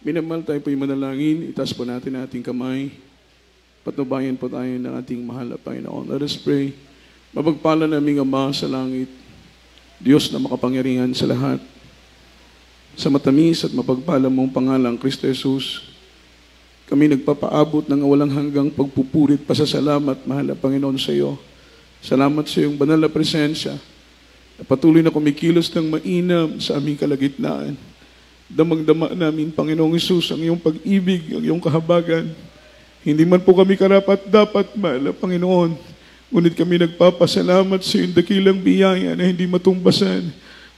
Minamahal tayo po'y manalangin. Itaas po natin ating kamay. Patnubayan po tayo ng ating mahal na Panginoon. Let us pray. Mapagpala naming Ama sa langit, Diyos na makapangyarihan sa lahat. Sa matamis at mapagpala mong pangalang Kristo Jesus, kami nagpapaabot ng walang hanggang pagpupurit, pasasalamat, mahal na Panginoon sa iyo. Salamat sa iyong banal na presensya na patuloy na kumikilos ng mainam sa aming kalagitnaan. Damang-dama namin, Panginoong Hesus, ang iyong pag-ibig, ang iyong kahabagan. Hindi man po kami karapat-dapat, mahal na Panginoon, ngunit kami nagpapasalamat sa iyong dakilang biyaya na hindi matumbasan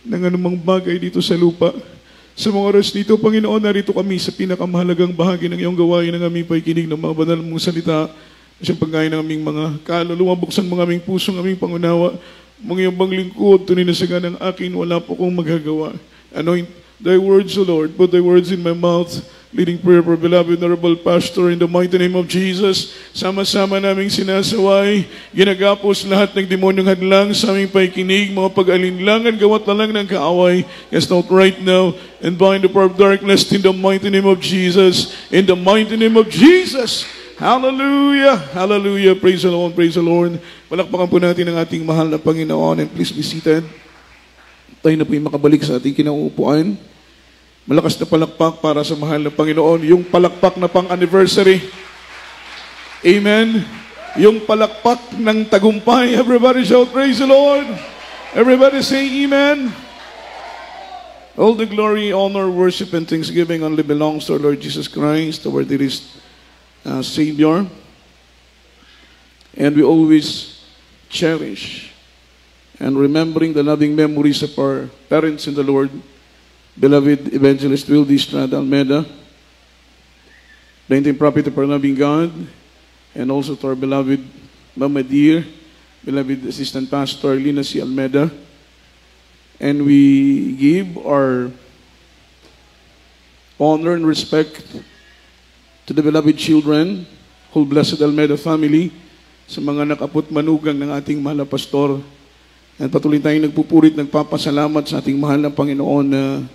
ng anumang bagay dito sa lupa. Sa mga oras dito, Panginoon, narito kami sa pinakamahalagang bahagi ng iyong gawain ng aming pakikinig ng mga banal mong salita. Sa pagkain ng aming mga kaluluwa, buksan mga aming puso, ng aming pangunawa, mga iyong bang lingkod, tunay na saga ng akin, wala po kong magagawa. Anoint thy words, O Lord, put thy words in my mouth, leading prayer for beloved honorable pastor in the mighty name of Jesus. Sama-sama naming sinasaway, ginagapos lahat ng demonyong hadlang sa aming pakikinig, mga pag-alinlangan, gawat na lang ng kaaway. Cast out right now and bind the power of darkness in the mighty name of Jesus. In the mighty name of Jesus. Hallelujah! Hallelujah! Praise the Lord! Praise the Lord! Palakpakan po natin ang ating mahal na Panginoon, and please be seated. Tayo na po yung makabalik sa ating kinauupuan. Malakas na palakpak para sa mahal na Panginoon. Yung palakpak na pang-anniversary. Amen. Yung palakpak ng tagumpay. Everybody shout, praise the Lord. Everybody say amen. All the glory, honor, worship, and thanksgiving only belongs to our Lord Jesus Christ, our dearest Savior. And we always cherish and remembering the loving memories of our parents in the Lord, beloved Evangelist Wildy Estrada Almeida, the intimate prophet of our loving God, and also to our beloved Mama Dear, beloved Assistant Pastor Lina C. Almeida. And we give our honor and respect to the beloved children, whole blessed Almeida family, sa mga nakaput manugang ng ating mahal na pastor. At patuloy tayong nagpupurit, nagpapasalamat sa ating mahal na Panginoon na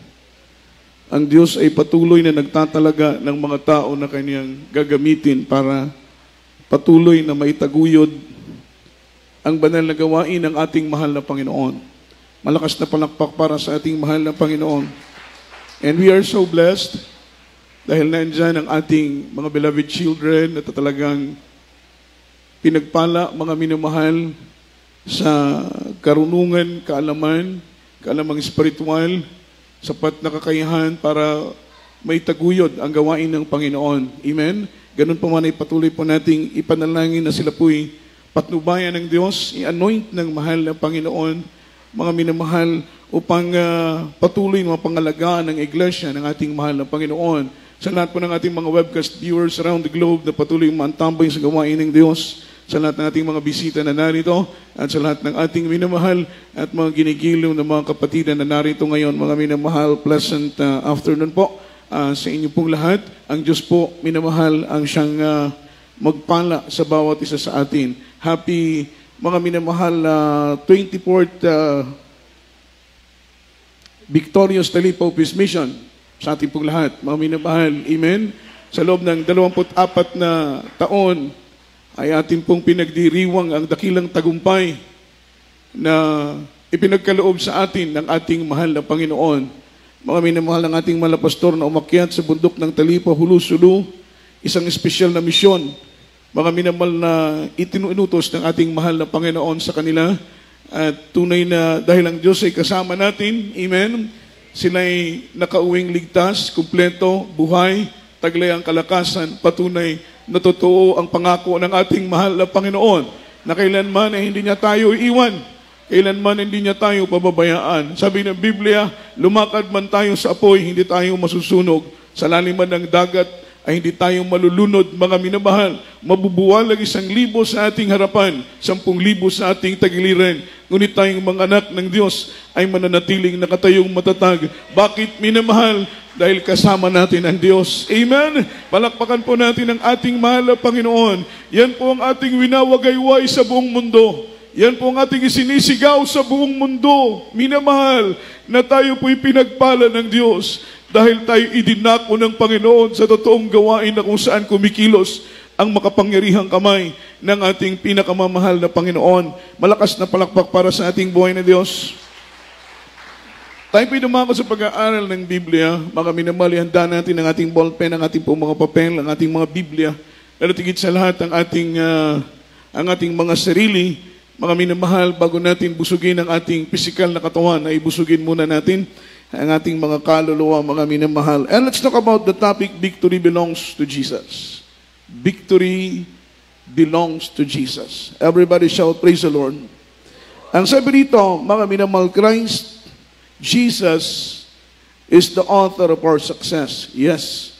ang Diyos ay patuloy na nagtatalaga ng mga tao na kanyang gagamitin para patuloy na maitaguyod ang banal na gawain ng ating mahal na Panginoon. Malakas na palakpak para sa ating mahal na Panginoon. And we are so blessed dahil nandyan ang ating mga beloved children na talagang pinagpala, mga minamahal sa karunungan, kaalamang espiritual, sapat na kakayahan para may taguyod ang gawain ng Panginoon. Amen? Ganun pa man ay patuloy po nating ipanalangin na sila po'y patnubayan ng Diyos, i-anoint ng mahal na Panginoon, mga minamahal, upang patuloy na mapangalagaan ng iglesia ng ating mahal na Panginoon. Sa lahat po ng ating mga webcast viewers around the globe na patuloy maantambay sa gawain ng Diyos, sa lahat ng ating mga bisita na narito, at sa lahat ng ating minamahal at mga ginigiliw na mga kapatid na narito ngayon, mga minamahal, pleasant afternoon po sa inyo pong lahat. Ang Diyos po, minamahal, ang siyang magpala sa bawat isa sa atin. Happy, mga minamahal, 24th Victorious Talipa Peace Mission sa ating pong lahat. Mga minamahal, amen. Sa loob ng 24 na taon, ay atin pong pinagdiriwang ang dakilang tagumpay na ipinagkaloob sa atin ng ating mahal na Panginoon. Mga minamahal ng ating mahal na pastor na umakyat sa bundok ng Talipa, Hulu-Sulu, isang espesyal na misyon. Mga minamahal na itinuutos ng ating mahal na Panginoon sa kanila, at tunay na dahil ang Diyos ay kasama natin, amen, sila'y nakauwing ligtas, kumpleto, buhay, taglay ang kalakasan, patunay na totoo ang pangako ng ating mahal na Panginoon na kailanman ay hindi niya tayo iiwan, kailanman hindi niya tayo pababayaan. Sabi ng Biblia, lumakad man tayo sa apoy, hindi tayo masusunog. Sa lalim man ng dagat ay hindi tayo malulunod, mga minamahal. Mabubuwalag 1,000 sa ating harapan, 10,000 sa ating tagiliran. Ngunit tayong mga anak ng Diyos ay mananatiling nakatayong matatag. Bakit, minamahal? Dahil kasama natin ang Diyos. Amen? Palakpakan po natin ang ating mahal na Panginoon. Yan po ang ating winawagayway sa buong mundo. Yan po ang ating isinisigaw sa buong mundo. Minamahal, na tayo po'y pinagpala ng Diyos. Dahil tayo idinako ng Panginoon sa totoong gawain na kung saan kumikilos ang makapangyarihang kamay ng ating pinakamamahal na Panginoon. Malakas na palakpak para sa ating buhay na Diyos. Tayo po'y dumako sa pag-aaral ng Biblia. Mga minamahal, handa natin ang ating ballpen, ang ating pong mga papel, ang ating mga Biblia. Lalo tigit sa lahat ang ating mga sarili. Mga minamahal, bago natin busugin ang ating pisikal na katawan, ay busugin muna natin ang ating mga kaluluwa, mga minamahal. And let's talk about the topic, victory belongs to Jesus. Victory belongs to Jesus. Everybody shout, praise the Lord. Ang sabi dito, mga minamahal, Christ, Jesus is the author of our success. Yes.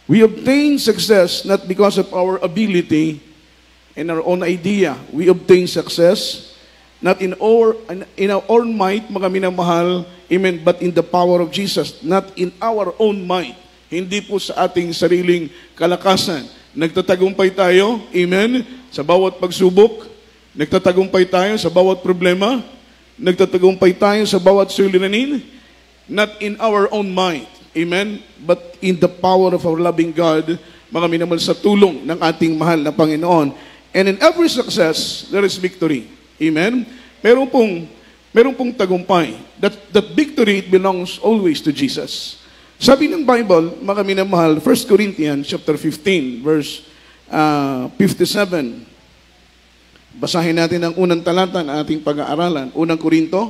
We obtain success not because of our ability and our own idea. We obtain success not in our own might, mga minamahal, amen, but in the power of Jesus, not in our own might. Hindi po sa ating sariling kalakasan. Nagtatagumpay tayo, amen, sa bawat pagsubok. Nagtatagumpay tayo sa bawat problema. Nagtatagumpay tayo sa bawat suliranin. Not in our own might, amen, but in the power of our loving God, mga minamahal, sa tulong ng ating mahal na Panginoon. And in every success, there is victory. Amen? Meron pong tagumpay. That victory, it belongs always to Jesus. Sabi ng Bible, mga minamahal, 1 Corinthians chapter 15, verse 57. Basahin natin ang unang talata ng ating pag-aaralan. Unang Korinto,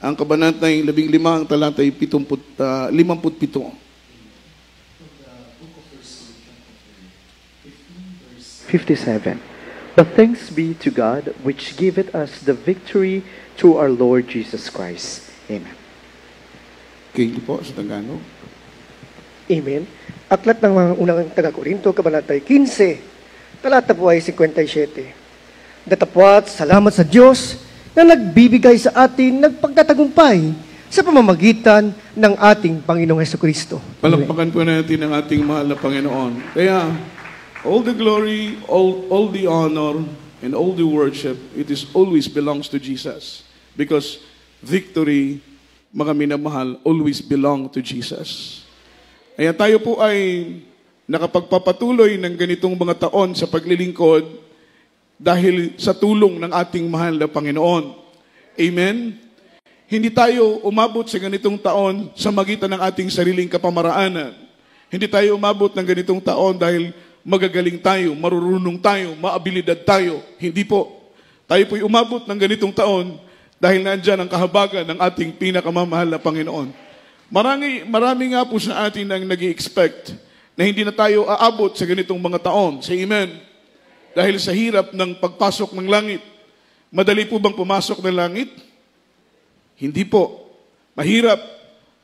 ang kabanatay 15, ang talatay 57. 57. But thanks be to God, which giveth us the victory through our Lord Jesus Christ. Amen. King po sa Tagalog. Amen. Aklat ng mga unang taga-Korinto, kabanatay 15, talata po ay 57. Datapwat, salamat sa Diyos na nagbibigay sa atin ng pagtatagumpay sa pamamagitan ng ating Panginoong Hesukristo. Palakpakan po natin ang ating mahal na Panginoon. Kaya, all the glory, all the honor, and all the worship, it is always belongs to Jesus. Because victory, mga minamahal, always belong to Jesus. Kaya tayo po ay nakapagpapatuloy ng ganitong mga taon sa paglilingkod dahil sa tulong ng ating mahal na Panginoon. Amen? Hindi tayo umabot sa ganitong taon sa magitan ng ating sariling kapamaraanan. Hindi tayo umabot ng ganitong taon dahil magagaling tayo, marurunong tayo, maabilidad tayo. Hindi po. Tayo po'y umabot ng ganitong taon dahil nandyan ang kahabagan ng ating pinakamamahal na Panginoon. Marami nga po sa atin ang nag-i-expect na hindi na tayo aabot sa ganitong mga taon. Say amen. Dahil sa hirap ng pagpasok ng langit. Madali po bang pumasok ng langit? Hindi po. Mahirap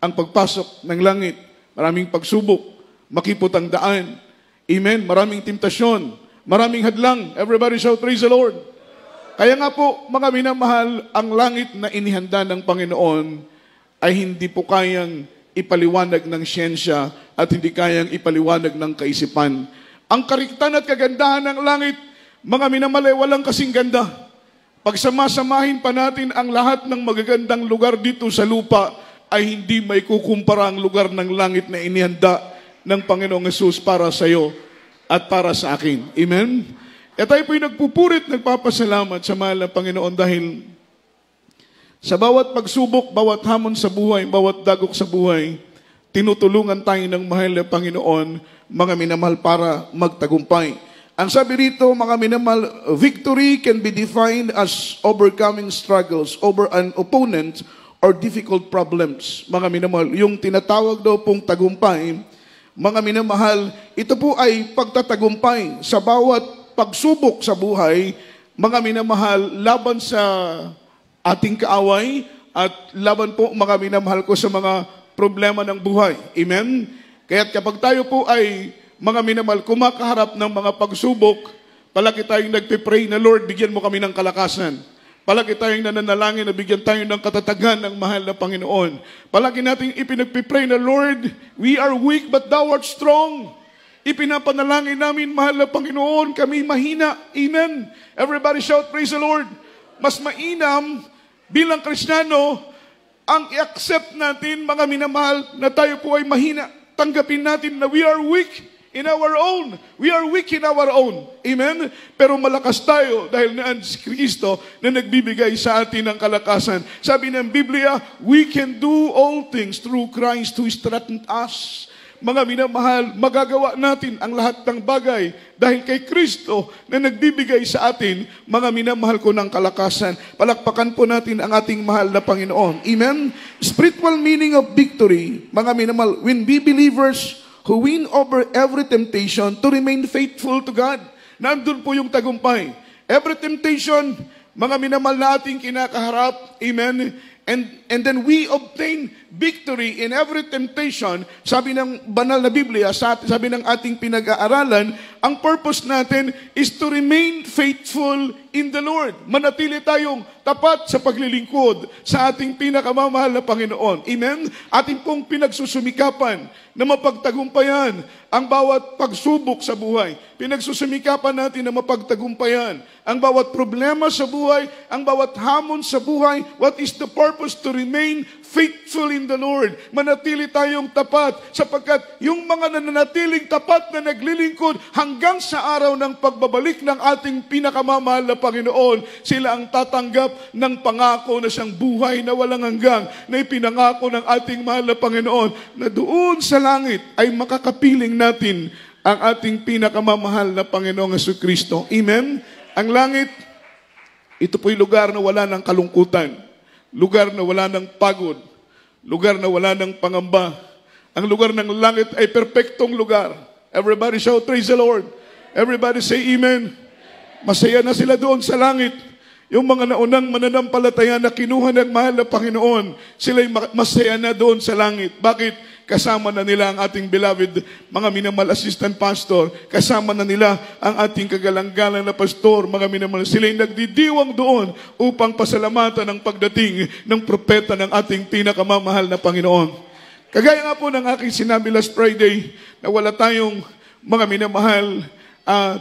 ang pagpasok ng langit. Maraming pagsubok, makipot ang daan. Amen. Maraming temptasyon, maraming hadlang. Everybody shout, praise the Lord. Kaya nga po, mga minamahal, ang langit na inihanda ng Panginoon ay hindi po kayang ipaliwanag ng siyensya at hindi kayang ipaliwanag ng kaisipan. Ang kariktan at kagandahan ng langit, mga minamahal, ay walang kasing ganda. Pagsamasamahin pa natin ang lahat ng magagandang lugar dito sa lupa, ay hindi may kukumpara ang lugar ng langit na inihanda ng Panginoong Hesus para sa iyo at para sa akin. Amen? At tayo po'y nagpupurit, nagpapasalamat sa mahal na Panginoon dahil sa bawat pagsubok, bawat hamon sa buhay, bawat dagok sa buhay, tinutulungan tayo ng mahal na Panginoon, mga minamahal, para magtagumpay. Ang sabi rito, mga minamahal, victory can be defined as overcoming struggles over an opponent or difficult problems. Mga minamahal, yung tinatawag daw pong tagumpay, mga minamahal, ito po ay pagtatagumpay sa bawat pagsubok sa buhay, mga minamahal, laban sa ating kaaway at laban po, mga minamahal ko, sa mga problema ng buhay. Amen? Kaya't kapag tayo po ay, mga minamahal, kumakaharap ng mga pagsubok, palagi tayong nagpipray na, Lord, bigyan mo kami ng kalakasan. Palagi tayong nananalangin na bigyan tayo ng katatagan ng mahal na Panginoon. Palagi nating ipinagpipray na, Lord, we are weak but Thou art strong. Ipinapanalangin namin, mahal na Panginoon, kami mahina. Amen. Everybody shout, praise the Lord. Mas mainam bilang Kristiyano ang i-accept natin, mga minamahal, na tayo po ay mahina. Tanggapin natin na we are weak in our own. We are weak in our own. Amen? Pero malakas tayo dahil naan si Kristo na nagbibigay sa atin ng kalakasan. Sabi ng Biblia, we can do all things through Christ who strengthens us. Mga minamahal, magagawa natin ang lahat ng bagay dahil kay Kristo na nagbibigay sa atin, mga minamahal ko, ng kalakasan. Palakpakan po natin ang ating mahal na Panginoon. Amen? Spiritual meaning of victory, mga minamahal, when we believers who win over every temptation to remain faithful to God. Nandun po yung tagumpay. Every temptation, mga minamahal na ating kinakaharap, amen, and then we obtain victory in every temptation. Sabi ng banal na Biblia, sabi ng ating pinag-aaralan, ang purpose natin is to remain faithful in the Lord. Manatili tayong tapat sa paglilingkod sa ating pinakamamahal na Panginoon. Amen? Ating pong pinagsusumikapan na mapagtagumpayan ang bawat pagsubok sa buhay. Pinagsusumikapan natin na mapagtagumpayan ang bawat problema sa buhay, ang bawat hamon sa buhay. What is the purpose? To remain faithful in the Lord. Manatili tayong tapat sapagkat yung mga nananatiling tapat na naglilingkod hanggang sa araw ng pagbabalik ng ating pinakamamahal na Panginoon, sila ang tatanggap ng pangako na siyang buhay na walang hanggang na ipinangako ng ating mahal na Panginoon na doon sa langit ay makakapiling natin ang ating pinakamamahal na Panginoong Jesucristo. Amen? Ang langit, ito po'y lugar na wala ng kalungkutan. Lugar na wala ng pagod. Lugar na wala ng pangamba. Ang lugar ng langit ay perpektong lugar. Everybody shout, praise the Lord. Everybody say amen. Masaya na sila doon sa langit. Yung mga naunang mananampalataya na kinuha ng mahal na Panginoon, sila'y masaya na doon sa langit. Bakit? Kasama na nila ang ating beloved mga minamahal assistant pastor. Kasama na nila ang ating kagalang-galang na pastor, mga minamahal. Sila'y nagdidiwang doon upang pasalamatan ang pagdating ng propeta ng ating pinakamamahal na Panginoon. Kagaya nga po ng aking sinabi last Friday na wala tayong mga minamahal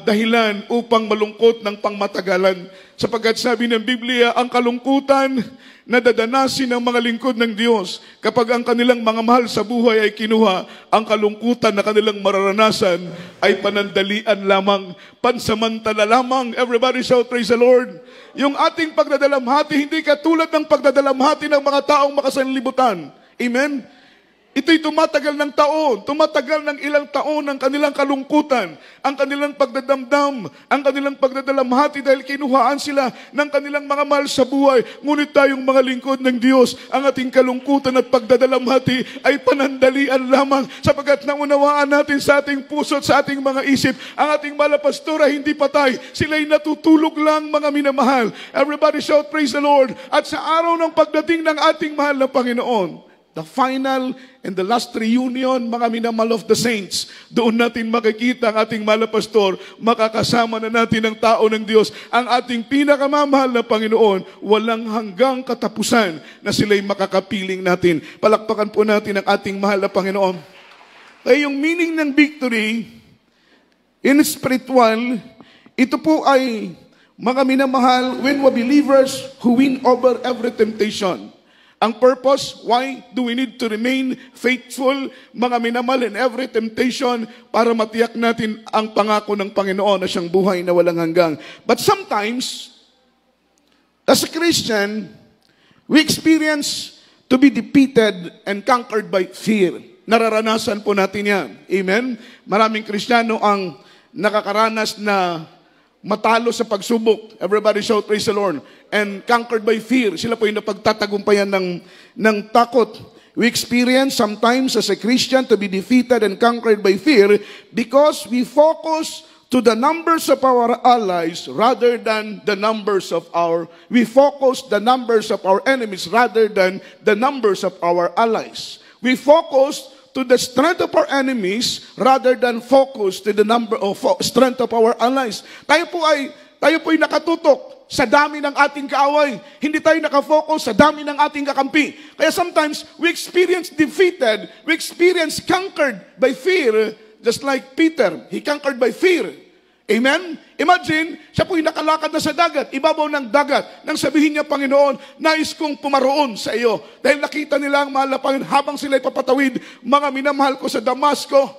dahilan upang malungkot ng pangmatagalan. Sapagkat sabi ng Biblia, ang kalungkutan na dadanasin ng mga lingkod ng Diyos kapag ang kanilang mga mahal sa buhay ay kinuha, ang kalungkutan na kanilang mararanasan ay panandalian lamang, pansamantala lamang. Everybody shout, praise the Lord. Yung ating pagdadalamhati, hindi katulad ng pagdadalamhati ng mga taong makasanlibutan. Amen? Ito'y tumatagal ng taon, tumatagal ng ilang taon ang kanilang kalungkutan, ang kanilang pagdadamdam, ang kanilang pagdadalamhati dahil kinuhaan sila ng kanilang mga mahal sa buhay. Ngunit tayong mga lingkod ng Diyos, ang ating kalungkutan at pagdadalamhati ay panandalian lamang sapagkat naunawaan natin sa ating puso at sa ating mga isip, ang ating mahal na pastor ay hindi patay. Sila'y natutulog lang, mga minamahal. Everybody shout, praise the Lord. At sa araw ng pagdating ng ating mahal na Panginoon, the final and the last reunion, mga minamahal of the saints, doon natin makikita ang ating mahal na pastor, makakasama na natin ang tao ng Diyos, ang ating pinakamamahal na Panginoon, walang hanggang katapusan na sila'y makakapiling natin. Palakpakan po natin ang ating mahal na Panginoon. Kaya yung meaning ng victory in spiritual, ito po ay, mga minamahal, when we believers who win over every temptation. Ang purpose, why do we need to remain faithful, mga minamahal, in every temptation para matiyak natin ang pangako ng Panginoon na siyang buhay na walang hanggang. But sometimes, as a Christian, we experience to be defeated and conquered by fear. Nararanasan po natin yan. Amen? Maraming Kristiyano ang nakakaranas na matalo sa pagsubok. Everybody shout, praise the Lord. And conquered by fear. Sila po yung napagtatagumpayan ng takot. We experience sometimes as a Christian to be defeated and conquered by fear because we focus to the numbers of our allies rather than the numbers of we focus the numbers of our enemies rather than the numbers of our allies. We focus to the strength of our enemies rather than focus to the number of strength of our allies. Tayo po ay nakatutok sa dami ng ating kaaway. Hindi tayo nakafocus sa dami ng ating kakampi. Kaya sometimes we experience defeated, we experience conquered by fear, just like Peter. He conquered by fear. Amen? Imagine, siya po'y nakalakad na sa dagat, ibabaw ng dagat, nang sabihin niya, Panginoon, nais kong pumaroon sa iyo. Dahil nakita nila ang mahal na Panginoon, habang sila'y papatawid, mga minamahal ko sa Damasco,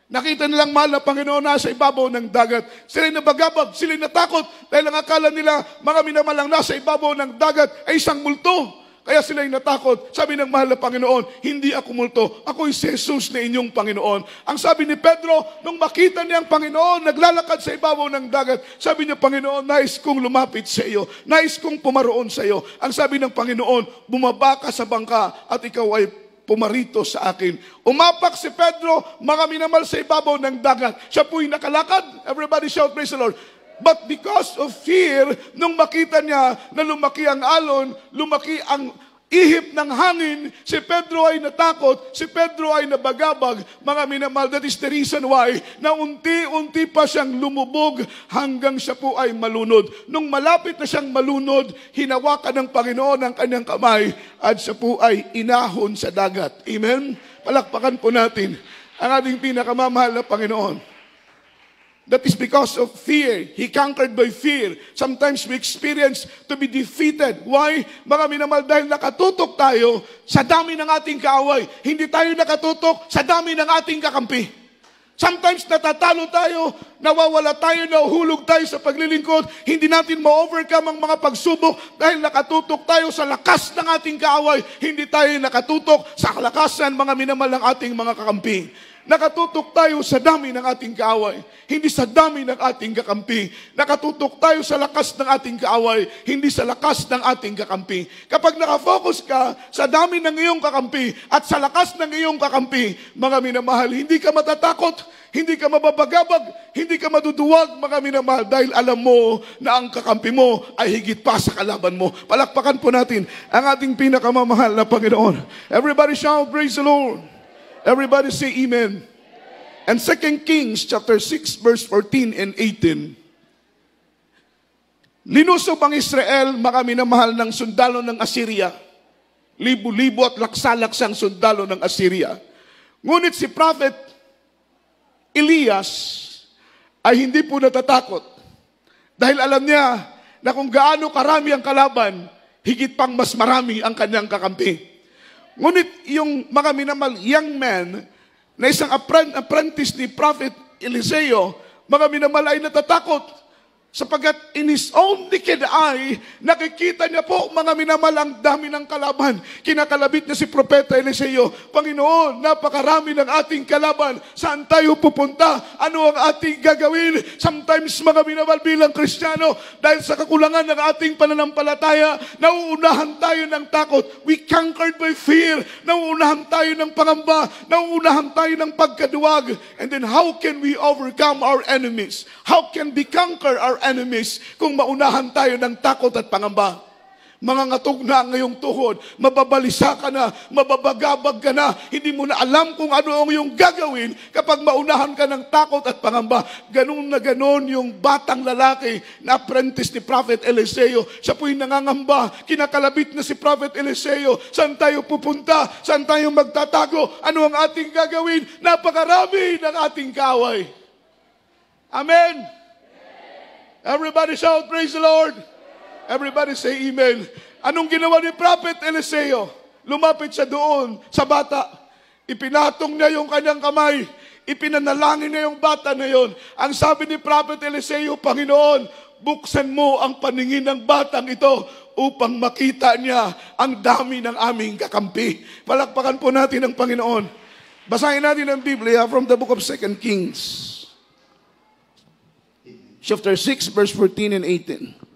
nakita nilang mahal na Panginoon nasa ibabaw ng dagat. Sila'y nabagabag, sila'y natakot, dahil ang akala nila, mga minamalang nasa ibabaw ng dagat ay isang multo. Kaya sila'y natakot. Sabi ng mahal na Panginoon, hindi ako multo. Ako'y si Jesus na inyong Panginoon. Ang sabi ni Pedro, nung makita niya ang Panginoon, naglalakad sa ibabaw ng dagat, sabi niya, Panginoon, nais kong lumapit sa iyo. Nais kong pumaroon sa iyo. Ang sabi ng Panginoon, bumaba ka sa bangka at ikaw ay pumarito sa akin. Umapak si Pedro, mga minamahal sa ibabaw ng dagat. Siya po'y nakalakad. Everybody shout, praise the Lord. But because of fear, nung makita niya na lumaki ang alon, lumaki ang ihip ng hangin, si Pedro ay natakot, si Pedro ay nabagabag. Mga minamahal, that is the reason why na unti-unti pa siyang lumubog hanggang siya po ay malunod. Nung malapit na siyang malunod, hinawakan ng Panginoon ang kanyang kamay at siya po ay inahon sa dagat. Amen? Palakpakan po natin ang ating pinakamamahal na Panginoon. That is because of fear. He conquered by fear. Sometimes we experience to be defeated. Why? Mga minamahal, dahil nakatutok tayo sa dami ng ating kaaway. Hindi tayo nakatutok sa dami ng ating kakampi. Sometimes natatalo tayo, nawawala tayo, nahuhulog tayo sa paglilingkod. Hindi natin ma-overcome ang mga pagsubok dahil nakatutok tayo sa lakas ng ating kaaway. Hindi tayo nakatutok sa kalakasan, mga minamahal, ng ating mga kakampi. Nakatutok tayo sa dami ng ating kaaway, hindi sa dami ng ating kakampi. Nakatutok tayo sa lakas ng ating kaaway, hindi sa lakas ng ating kakampi. Kapag nakafocus ka sa dami ng iyong kakampi at sa lakas ng iyong kakampi, mga minamahal, hindi ka matatakot, hindi ka mababagabag, hindi ka maduduwag, mga minamahal, dahil alam mo na ang kakampi mo ay higit pa sa kalaban mo. Palakpakan po natin ang ating pinakamamahal na Panginoon. Everybody shout, praise the Lord. Everybody say amen. And 2 Kings chapter 6 verse 14 and 18. Linusob ang Israel, mga minamahal, ng sundalo ng Assyria. Libo-libo at laksa-laksang sundalo ng Assyria. Ngunit si Prophet Elias ay hindi po natatakot. Dahil alam niya na kung gaano karami ang kalaban, higit pang mas marami ang kanyang kakampi. Ngunit yung mga minamahal young man na isang apprentice ni Prophet Eliseo, mga minamahal, ay natatakot sapagkat in his own naked eye, nakikita niya po, mga minamahal, ang dami ng kalaban. Kinakalabit niya si Propeta Eliseo, Panginoon, napakarami ng ating kalaban. Saan tayo pupunta? Ano ang ating gagawin? Sometimes, mga minamahal, bilang Kristiyano, dahil sa kakulangan ng ating pananampalataya, nauunahan tayo ng takot. We conquered by fear. Nauunahan tayo ng pangamba. Nauunahan tayo ng pagkaduwag. And then how can we overcome our enemies? How can we conquer our enemies kung maunahan tayo ng takot at pangamba? Mangangatog na ang iyong tuhod, mababalisa ka na, mababagabag ka na, hindi mo na alam kung ano ang iyong gagawin kapag maunahan ka ng takot at pangamba. Ganun na ganun yung batang lalaki na apprentice ni Prophet Eliseo. Siya po'y nangangamba, kinakalabit na si Prophet Eliseo. Saan tayo pupunta? Saan tayo magtatago? Ano ang ating gagawin? Napakarami ng ating kaaway. Amen. Everybody shout, praise the Lord. Everybody say amen. Anong ginawa ni Prophet Eliseo? Lumapit siya doon sa bata. Ipinatong niya yung kanyang kamay. Ipinanalangin niya yung bata na yon. Ang sabi ni Prophet Eliseo, Panginoon, buksan mo ang paningin ng batang ito upang makita niya ang dami ng aming kakampi. Palakpakan po natin ang Panginoon. Basahin natin ang Biblia from the book of 2 Kings. Chapter 6, verse 14 and 18.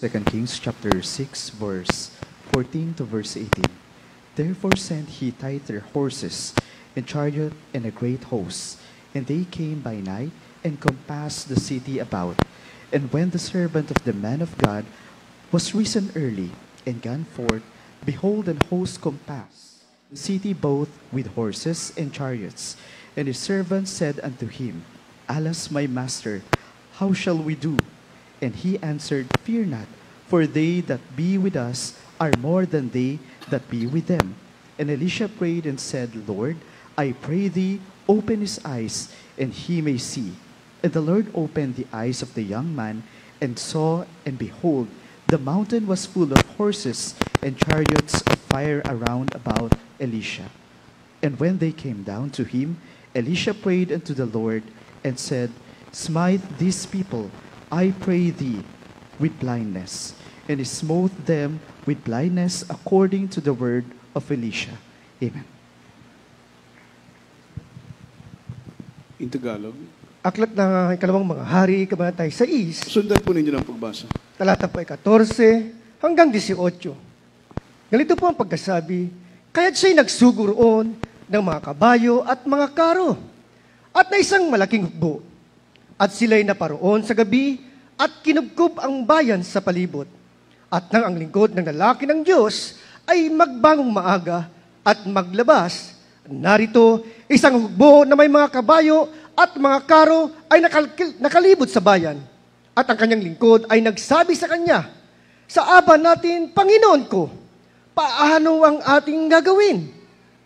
2 Kings chapter 6, verse 14 to verse 18. Therefore sent he tighter horses, and chariot, and a great host. And they came by night, and compassed the city about. And when the servant of the man of God was risen early, and gone forth, behold, an host compassed the city both with horses and chariots. And his servant said unto him, Alas, my master, how shall we do? And he answered, Fear not, for they that be with us are more than they that be with them. And Elisha prayed and said, Lord, I pray thee, open his eyes, and he may see. And the Lord opened the eyes of the young man, and saw, and behold, the mountain was full of horses and chariots of fire around about Elisha. And when they came down to him, Elisha prayed unto the Lord, and said, Smite these people, I pray thee, with blindness. And he smote them with blindness according to the word of Elisha. Amen. In Tagalog. Aklat ng ikalawang mga hari, kabanata 6, Sundan po ninyo ng pagbasa. talata po ay 14 hanggang 18. Ganito po ang pagkasabi, kaya't siya'y nagsugo roon ng mga kabayo at mga karo, at na isang malaking hukbo. At sila'y naparoon sa gabi, at kinubkob ang bayan sa palibot. At nang ang lingkod ng lalaki ng Diyos ay magbangong maaga at maglabas, narito isang hukbo na may mga kabayo at mga karo ay nakalibot sa bayan. At ang kanyang lingkod ay nagsabi sa kanya, sa aba natin, Panginoon ko, paano ang ating gagawin?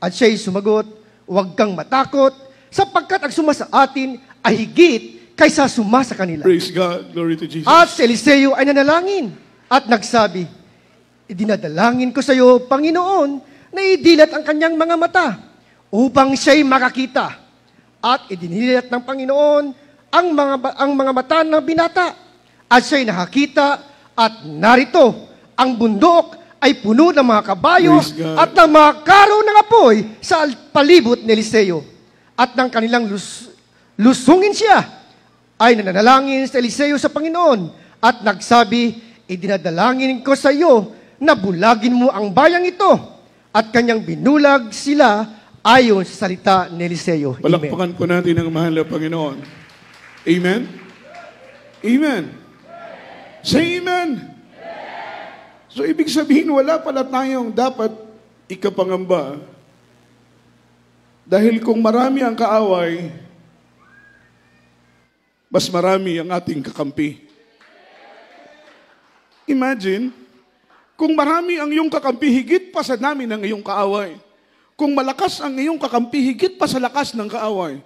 At siya'y sumagot, huwag kang matakot, sapagkat ang suma sa atin ay higit kaysa suma sa kanila. Praise God. Glory to Jesus. At si Eliseo ay nanalangin at nagsabi, idinadalangin ko sa iyo, Panginoon, na idilat ang kanyang mga mata upang siya'y makakita. At idinilat ng Panginoon ang mga mata ng binata. At siya'y nakakita at narito, ang bundok ay puno ng mga kabayo at ng mga karo ng apoy sa palibot ni Eliseo. At nang kanilang lusungin siya, ay nananalangin sa Eliseo sa Panginoon at nagsabi, idinadalangin ko sa iyo na bulagin mo ang bayang ito. At kanyang binulag sila ayon sa salita ni Eliseo. Palakpakan po natin ang mahal na Panginoon. Amen? Amen. Say amen. So, ibig sabihin, wala pala tayong dapat ikapangamba. Dahil kung marami ang kaaway, mas marami ang ating kakampi. Imagine, kung marami ang iyong kakampi, higit pa sa dami ng iyong kaaway. Kung malakas ang iyong kakampi, higit pa sa lakas ng kaaway.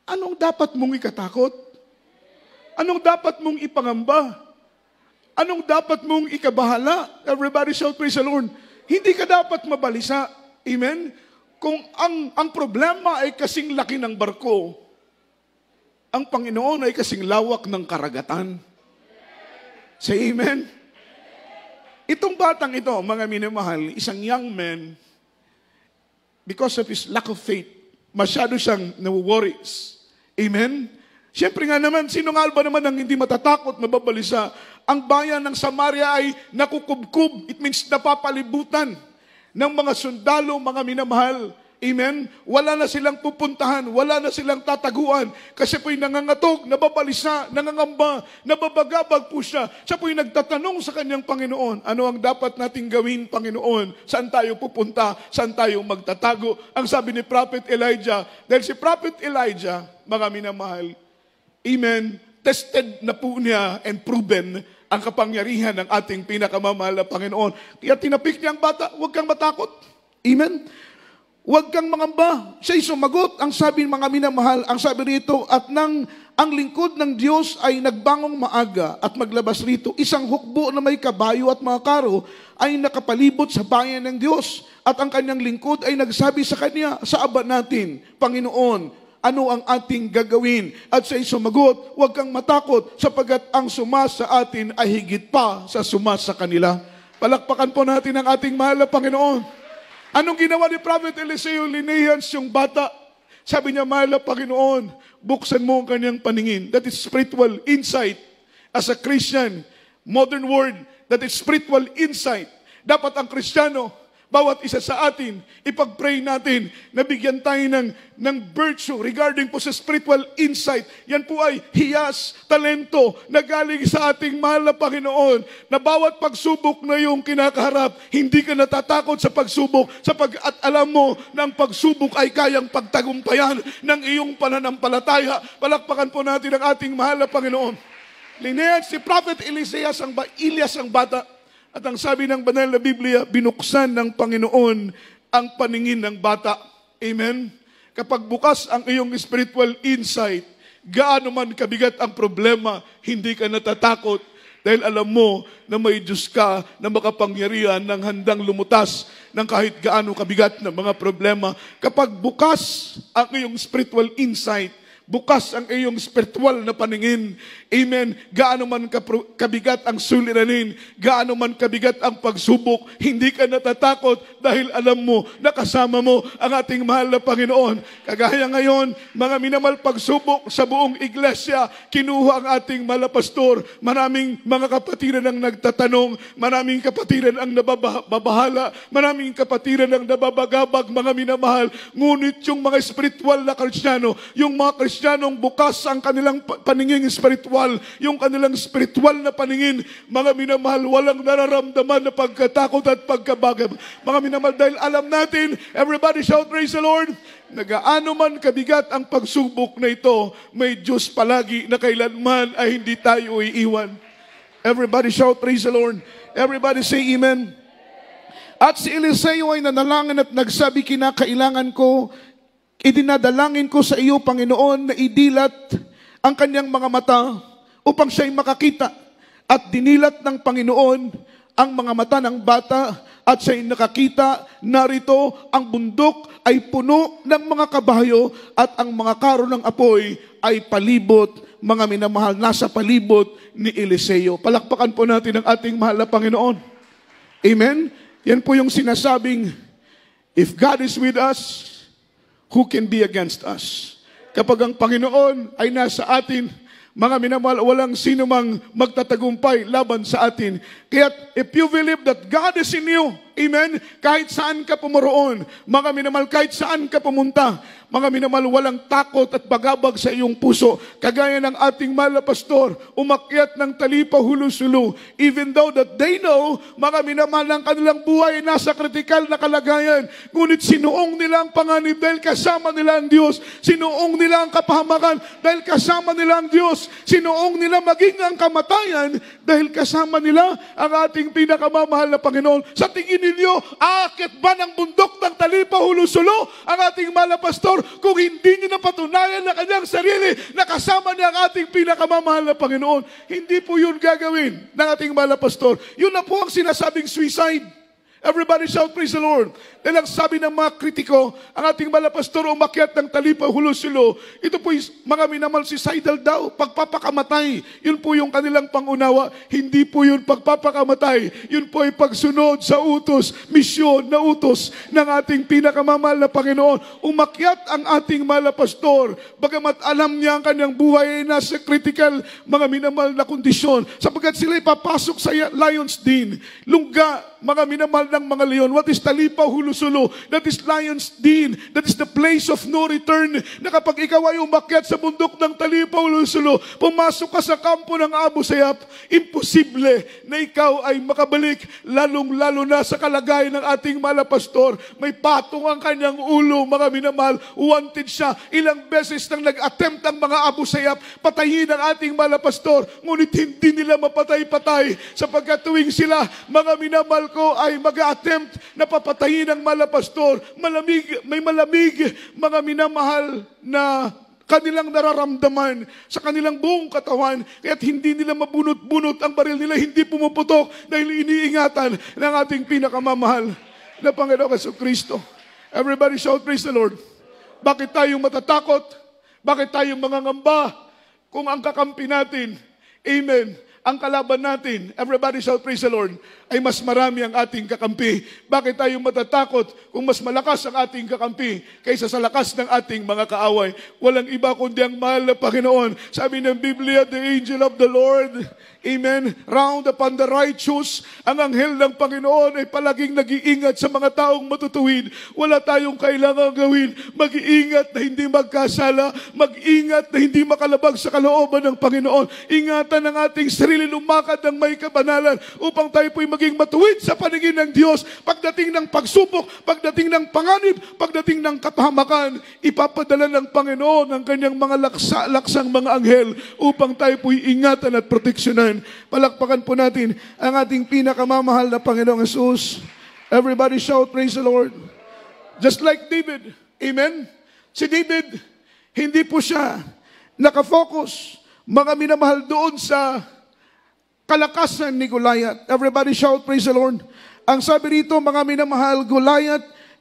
Anong dapat mong ikatakot? Anong dapat mong ipangamba? Anong dapat mong ikabahala? Everybody shout, praise the Lord. Hindi ka dapat mabalisa. Amen? Kung ang problema ay kasing laki ng barko, ang Panginoon ay kasing lawak ng karagatan. Say amen? Itong batang ito, mga minamahal, isang young man, because of his lack of faith, masyado siyang nawo-worries. Amen? Siyempre nga naman, sino nga ba naman ang hindi matatakot, mababalisa? Ang bayan ng Samaria ay nakukubkub. It means napapalibutan ng mga sundalo, mga minamahal. Amen? Wala na silang pupuntahan, wala na silang tataguan. Kasi po'y nangangatog, nababalisa, nangangamba, nababagabag po siya. Siya po'y nagtatanong sa kanyang Panginoon, ano ang dapat nating gawin, Panginoon? Saan tayo pupunta? Saan tayo magtatago? Ang sabi ni Prophet Elijah, dahil si Prophet Elijah, mga minamahal, amen, tested na po niya and proven ang kapangyarihan ng ating pinakamamahal na Panginoon. Kaya tinapik niya ang bata, huwag kang matakot. Amen? Huwag kang mangamba. Siya'y sumagot. Ang sabi ng mga minamahal, ang sabi rito, at nang ang lingkod ng Diyos ay nagbangong maaga at maglabas rito, isang hukbo na may kabayo at mga karo ay nakapalibot sa bayan ng Diyos. At ang kanyang lingkod ay nagsabi sa kanya, sa aba natin, Panginoon, ano ang ating gagawin? At siya'y sumagot, huwag kang matakot, sapagat ang suma sa atin ay higit pa sa suma sa kanila. Palakpakan po natin ang ating mahal na Panginoon. Anong ginawa ni Prophet Eliseo? Linehans yung bata. Sabi niya, mahal na Panginoon, buksan mo ang kanyang paningin. That is spiritual insight. As a Christian, modern word, that is spiritual insight. Dapat ang Kristiyano, bawat isa sa atin, ipag-pray natin na bigyan tayo ng virtue regarding po sa spiritual insight. Yan po ay hiyas, talento na galing sa ating mahal na Panginoon, na bawat pagsubok na yung kinakaharap, hindi ka natatakot sa pagsubok, at alam mo na ang pagsubok ay kayang pagtagumpayan ng iyong pananampalataya. Palakpakan po natin ang ating mahal na Panginoon. Linehan si Prophet Elias ang bata. At ang sabi ng banal na Biblia, binuksan ng Panginoon ang paningin ng bata. Amen? Kapag bukas ang iyong spiritual insight, Gaano man kabigat ang problema, hindi ka natatakot dahil alam mo na may Diyos ka na makapangyarihan ng handang lumutas ng kahit gaano kabigat na mga problema. Kapag bukas ang iyong spiritual insight, bukas ang iyong spiritual na paningin, amen, gaano man kabigat ang suliranin, gaano man kabigat ang pagsubok, hindi ka natatakot dahil alam mo na kasama mo ang ating mahal na Panginoon. Kagaya ngayon, mga minamahal, pagsubok sa buong iglesia, kinuha ang ating mahal na pastor. Maraming mga kapatiran ang nagtatanong, maraming kapatiran ang nababahala, maraming kapatiran ang nababagabag, mga minamahal. Ngunit yung mga spiritual na Kristiyano, yung mga Kristiyanong bukas ang kanilang paningin spiritual, yung kanilang spiritual na paningin, mga minamahal, walang nararamdaman na pagkatakot at pagkabagab. Mga minamahal, dahil alam natin, everybody shout praise the Lord, na gaano man kabigat ang pagsubok na ito, may Diyos palagi na kailanman ay hindi tayo iiwan. Everybody shout praise the Lord. Everybody say amen. At si Eliseo ay nanalangin at nagsabi, kinakailangan ko, idinadalangin ko sa iyo, Panginoon, na idilat ang kanyang mga mata upang siya'y makakita. At dinilat ng Panginoon ang mga mata ng bata at siya'y nakakita. Narito ang bundok ay puno ng mga kabayo at ang mga karo ng apoy ay palibot, mga minamahal, nasa palibot ni Eliseo. Palakpakan po natin ang ating mahal na Panginoon. Amen? Yan po yung sinasabing, if God is with us, who can be against us? Kapag ang Panginoon ay nasa atin, mga minamahal, walang sino mang magtatagumpay laban sa atin. Kaya if you believe that God is in you, amen, kahit saan ka pumoroon, mga minamahal, kahit saan ka pumunta, mga minamahal, walang takot at bagabag sa iyong puso. Kagaya ng ating mahal na pastor, umakyat ng talipa hulu-sulu, even though that they know, mga minamahal, ang kanilang buhay ay nasa kritikal na kalagayan. Ngunit sinuong nila ang panganib dahil kasama nila ang Diyos. Sinuong nila ang kapahamakan dahil kasama nila ang Diyos. Sinuong nila maging ang kamatayan dahil kasama nila ang ating pinakamamahal na Panginoon. Sa tingin ninyo, aakyat ba ng bundok ng talipa hulu-sulu ang ating mahal na pastor kung hindi niya napatunayan na kanyang sarili na kasama niya ang ating pinakamamahal na Panginoon? Hindi po yun gagawin ng ating mahal na pastor. Yun na po ang sinasabing suicide. Everybody shout praise the Lord. Dahil ang sabi ng mga kritiko, ang ating mahal na pastor umakyat ng talipa hulu-sulu, ito po mga minamahal, suicidal daw, pagpapakamatay. Yun po yung kanilang pangunawa. Hindi po yun pagpapakamatay. Yun po ay pagsunod sa utos, misyon na utos ng ating pinakamamahal na Panginoon. Umakyat ang ating mahal na pastor, bagamat alam niya ang kanyang buhay ay nasa critical, mga minamahal na kondisyon, sapagkat sila ipapasok sa lion's den. Lungga, mga minamahal ng mga leon. What is talipa hulu-sulu? That is lion's den. That is the place of no return. Na kapag ikaw ay umakyat sa bundok ng talipa hulu-sulu, pumasok ka sa kampo ng Abu Sayyaf, imposible na ikaw ay makabalik, lalong-lalo na sa kalagayan ng ating mahal na pastor. May patong ang kanyang ulo, mga minamahal. Wanted siya. Ilang beses nang nag-attempt ang mga Abu Sayyaf patayin ang ating mahal na pastor. Ngunit hindi nila mapatay-patay sapagkat tuwing sila, mga minamahal ko, ay mag-attempt na papatayin ang mahal na pastor, may malamig, mga minamahal, na kanilang nararamdaman sa kanilang buong katawan, kaya't hindi nila mabunot-bunot ang baril nila, hindi pumuputok dahil iniingatan ng ating pinakamamahal na Panginoong Jesucristo. Everybody shout praise the Lord. Bakit tayo matatakot? Bakit tayo mangangamba? Kung ang kakampi natin, amen, ang kalaban natin, everybody shout praise the Lord, ay mas marami ang ating kakampi. Bakit tayo matatakot kung mas malakas ang ating kakampi kaysa sa lakas ng ating mga kaaway? Walang iba kundi ang mahal na Panginoon. Sabi ng Biblia, the angel of the Lord, amen, round upon the righteous. Ang anghel ng Panginoon ay palaging nag-iingat sa mga taong matutuwid. Wala tayong kailangang gawin. Mag-iingat na hindi magkasala. Mag-ingat na hindi makalabag sa kalooban ng Panginoon. Ingatan ang ating sarili, lumakad ng may kabanalan upang tayo po'y maging matuwid sa paningin ng Diyos. Pagdating ng pagsubok, pagdating ng panganib, pagdating ng kapahamakan, ipapadala ng Panginoon ang kanyang mga laksang mga anghel upang tayo po'y ingatan at proteksyonan. Palakpakan po natin ang ating pinakamamahal na Panginoong Jesus. Everybody shout, praise the Lord. Just like David, amen? Si David, hindi po siya nakafocus, mga minamahal, doon sa kalakasan ni Goliath. Everybody shout, praise the Lord. Ang sabi rito, mga minamahal,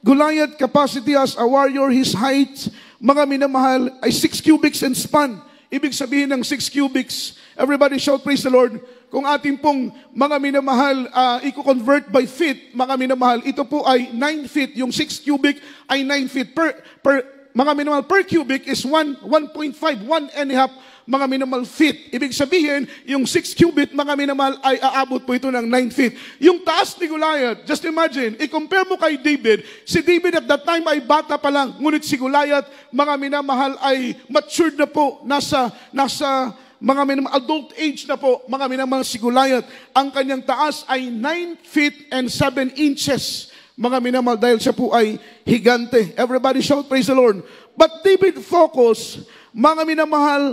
Goliath capacity as a warrior, his height, mga minamahal, ay 6 cubits and span. Ibig sabihin ng 6 cubits. Everybody shout, praise the Lord. Kung ating pong mga minamahal, i-convert by feet, mga minamahal, ito po ay 9 feet. Yung 6 cubic ay 9 feet. Mga minamahal, per cubic is 1.5, 1.5 mga minamahal feet. Ibig sabihin, yung 6 cubit, mga minamahal, ay aabot po ito ng 9 feet. Yung taas ni Goliath, just imagine, i-compare mo kay David. Si David at that time ay bata pa lang, ngunit si Goliath, mga minamahal, ay matured na po, nasa mga minamahal, adult age na po, mga minamahal, si Goliath. Ang kanyang taas ay 9 feet and 7 inches. Mga minamahal, dahil siya po ay higante. Everybody shout, praise the Lord. But David focused, mga minamahal,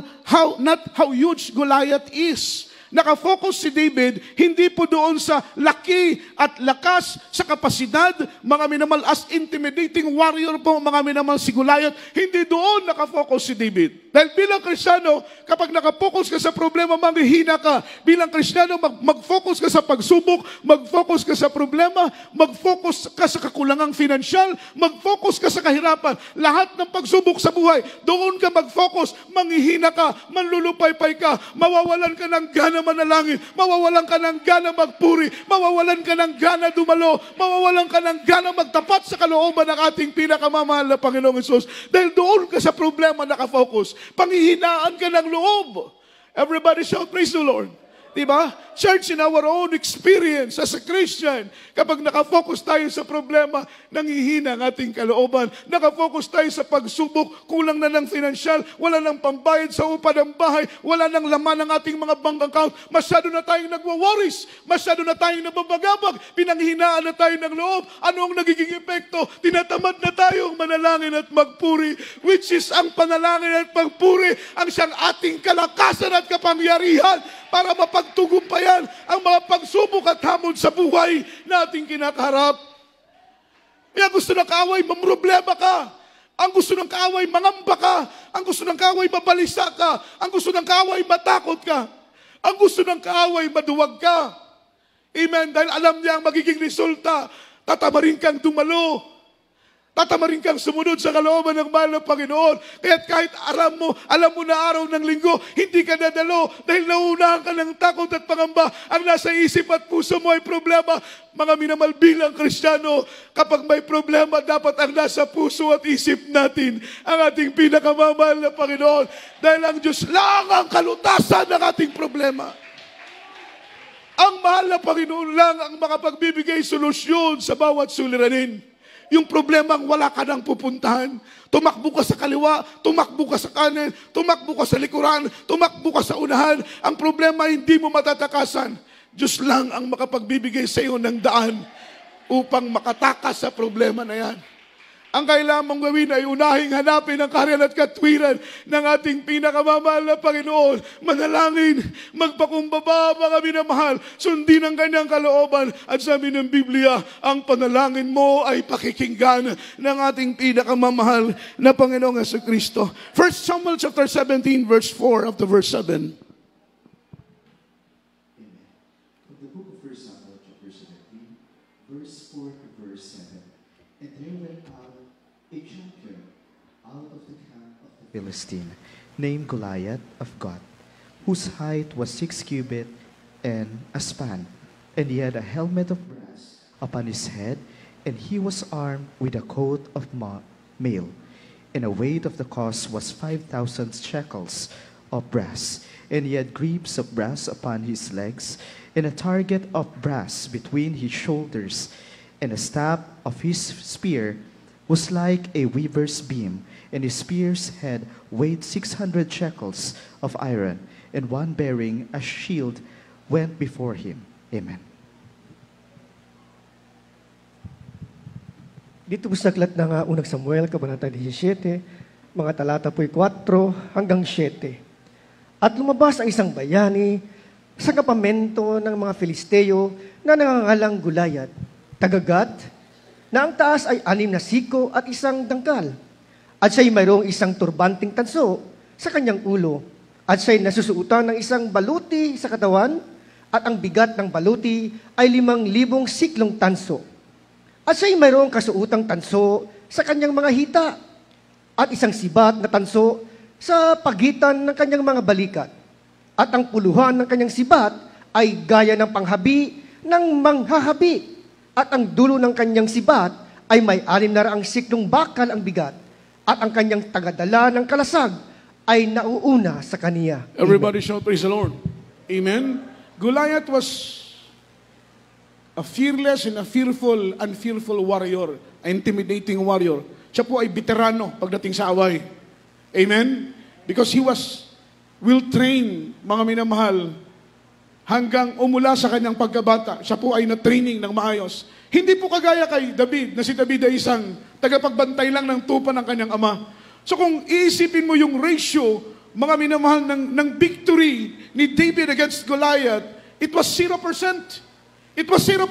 not how huge Goliath is. Nakafocus si David, hindi po doon sa laki at lakas, sa kapasidad, mga minamahal, as intimidating warrior po, mga minamahal, si Goliath, hindi doon nakafocus si David. Dahil bilang Kristiyano, kapag nakafocus ka sa problema, manghihina ka. Bilang Kristiyano, mag-focus ka sa pagsubok, mag-focus ka sa problema, mag-focus ka sa kakulangang finansyal, mag-focus ka sa kahirapan. Lahat ng pagsubok sa buhay, doon ka mag-focus, manghihina ka, manlulupaypay ka, mawawalan ka ng gana manalangin, mawawalan ka ng gana magpuri, mawawalan ka ng gana dumalo, mawawalan ka ng gana magtapat sa kalooban ng ating pinakamamahal na Panginoong Hesus. Dahil doon ka sa problema nakafocus, panghihinaan ka ng loob. Everybody shout, praise the Lord. Diba? Church, in our own experience as a Christian, kapag nakafocus tayo sa problema, nanghihina ang ating kalooban. Nakafocus tayo sa pagsubok, kulang na ng finansyal, wala nang pambayad sa upa ng bahay, wala nang laman ng ating mga bank account, masyado na tayong nagwa-worries, masyado na tayong nababagabag, pinanghinaan na tayo ng loob. Ano ang nagiging epekto? Tinatamad na tayong manalangin at magpuri, which is ang panalangin at pagpuri, ang siyang ating kalakasan at kapangyarihan para mapagtugumpayan ang mga pagsubok at hamon sa buhay na ating kinakaharap. Kaya gusto ng kaaway, mamroblema ka. Ang gusto ng kaaway, mangamba ka. Ang gusto ng kaaway, mabalisa ka. Ang gusto ng kaaway, matakot ka. Ang gusto ng kaaway, maduwag ka. Amen. Dahil alam niya ang magiging resulta. Tatamarin kang dumalo. Tatamarin kang sumunod sa kalooban ng mahal ng Panginoon. Kaya't kahit alam mo na araw ng linggo, hindi ka nadalo dahil nauunahan ka ng takot at pangamba. Ang nasa isip at puso mo ay problema. Mga minamahal, bilang Kristiyano, kapag may problema, dapat ang nasa puso at isip natin ang ating pinakamamahal na Panginoon. Dahil ang Diyos lang ang kalutasan ng ating problema. Ang mahal na Panginoon lang ang makapagbibigay solusyon sa bawat suliranin. Yung problemang wala ka nang pupuntahan. Tumakbo ka sa kaliwa, tumakbo ka sa kanan, tumakbo ka sa likuran, tumakbo ka sa unahan. Ang problema hindi mo matatakasan. Diyos lang ang makapagbibigay sa iyo ng daan upang makatakas sa problema na yan. Ang kailangan mong gawin ay unahing hanapin ang kaharian at katwiran ng ating pinakamamahal na Panginoon. Manalangin, magpakumbaba, mga minamahal, sundin ang kanyang kalooban. At sabi ng Biblia, ang panalangin mo ay pakikinggan ng ating pinakamamahal na Panginoong Jesucristo. 1 Samuel chapter 17, verse 4 up to verse 7. The book of 1 Samuel chapter 17, verse 4 to verse 7. And there went out a champion out of the camp of the Philistine, named Goliath of Gath, whose height was 6 cubits and a span, and he had a helmet of brass upon his head, and he was armed with a coat of mail, and the weight of the cost was 5,000 shekels of brass, and he had greaves of brass upon his legs, and a target of brass between his shoulders, and the staff of his spear was like a weaver's beam, and his spear's head weighed 600 shekels of iron, and one bearing a shield went before him. Amen. Dito po sa aklat ng unang Samuel, Kabanata 17, mga talata po'y 4 hanggang 7. At lumabas ang isang bayani sa kapamento ng mga Filisteo na nangangalang Goliath, taga-Gath, na ang taas ay 6 na siko at isang dangkal. At siya'y mayroong isang turbanting tanso sa kanyang ulo. At siya'y nasusuotan ng isang baluti sa katawan, at ang bigat ng baluti ay 5,000 siklong tanso. At siya'y mayroong kasuotang tanso sa kanyang mga hita, at isang sibat na tanso sa pagitan ng kanyang mga balikat. At ang puluhan ng kanyang sibat ay gaya ng panghabi ng manghahabi. At ang dulo ng kanyang sibat ay may 600 siklong bakal ang bigat. At ang kanyang tagadala ng kalasag ay nauuna sa kaniya. Everybody shout, praise the Lord. Amen. Goliath was a fearless and a fearful warrior, a intimidating warrior. Siya po ay veterano pagdating sa away. Amen? Because he was well-trained, mga minamahal, hanggang umula sa kanyang pagkabata. Siya po ay na-training ng maayos. Hindi po kagaya kay David, na si David ay isang tagapagbantay lang ng tupa ng kanyang ama. So kung iisipin mo yung ratio, mga minamahal, ng victory ni David against Goliath, it was 0%. It was 0%.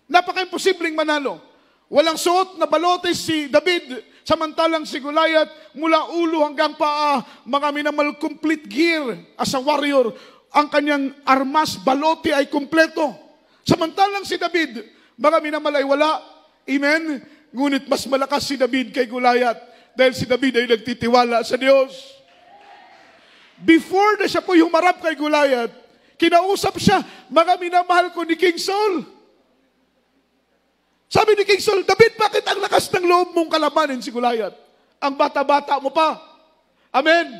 Napaka-imposibleng manalo. Walang suot na balote si David, samantalang si Goliath, mula ulo hanggang paa, mga minamahal, complete gear as a warrior. Ang kanyang armas, balote ay kumpleto. Samantalang si David, mga minamahal, ay wala. Amen? Ngunit mas malakas si David kay Goliath dahil si David ay nagtitiwala sa Diyos. Before na siya po humarap kay Goliath, kinausap siya, mga minamahal ko, ni King Saul. Sabi ni King Saul, David, bakit ang lakas ng loob mong kalabanin si Goliath? Ang bata-bata mo pa. Amen?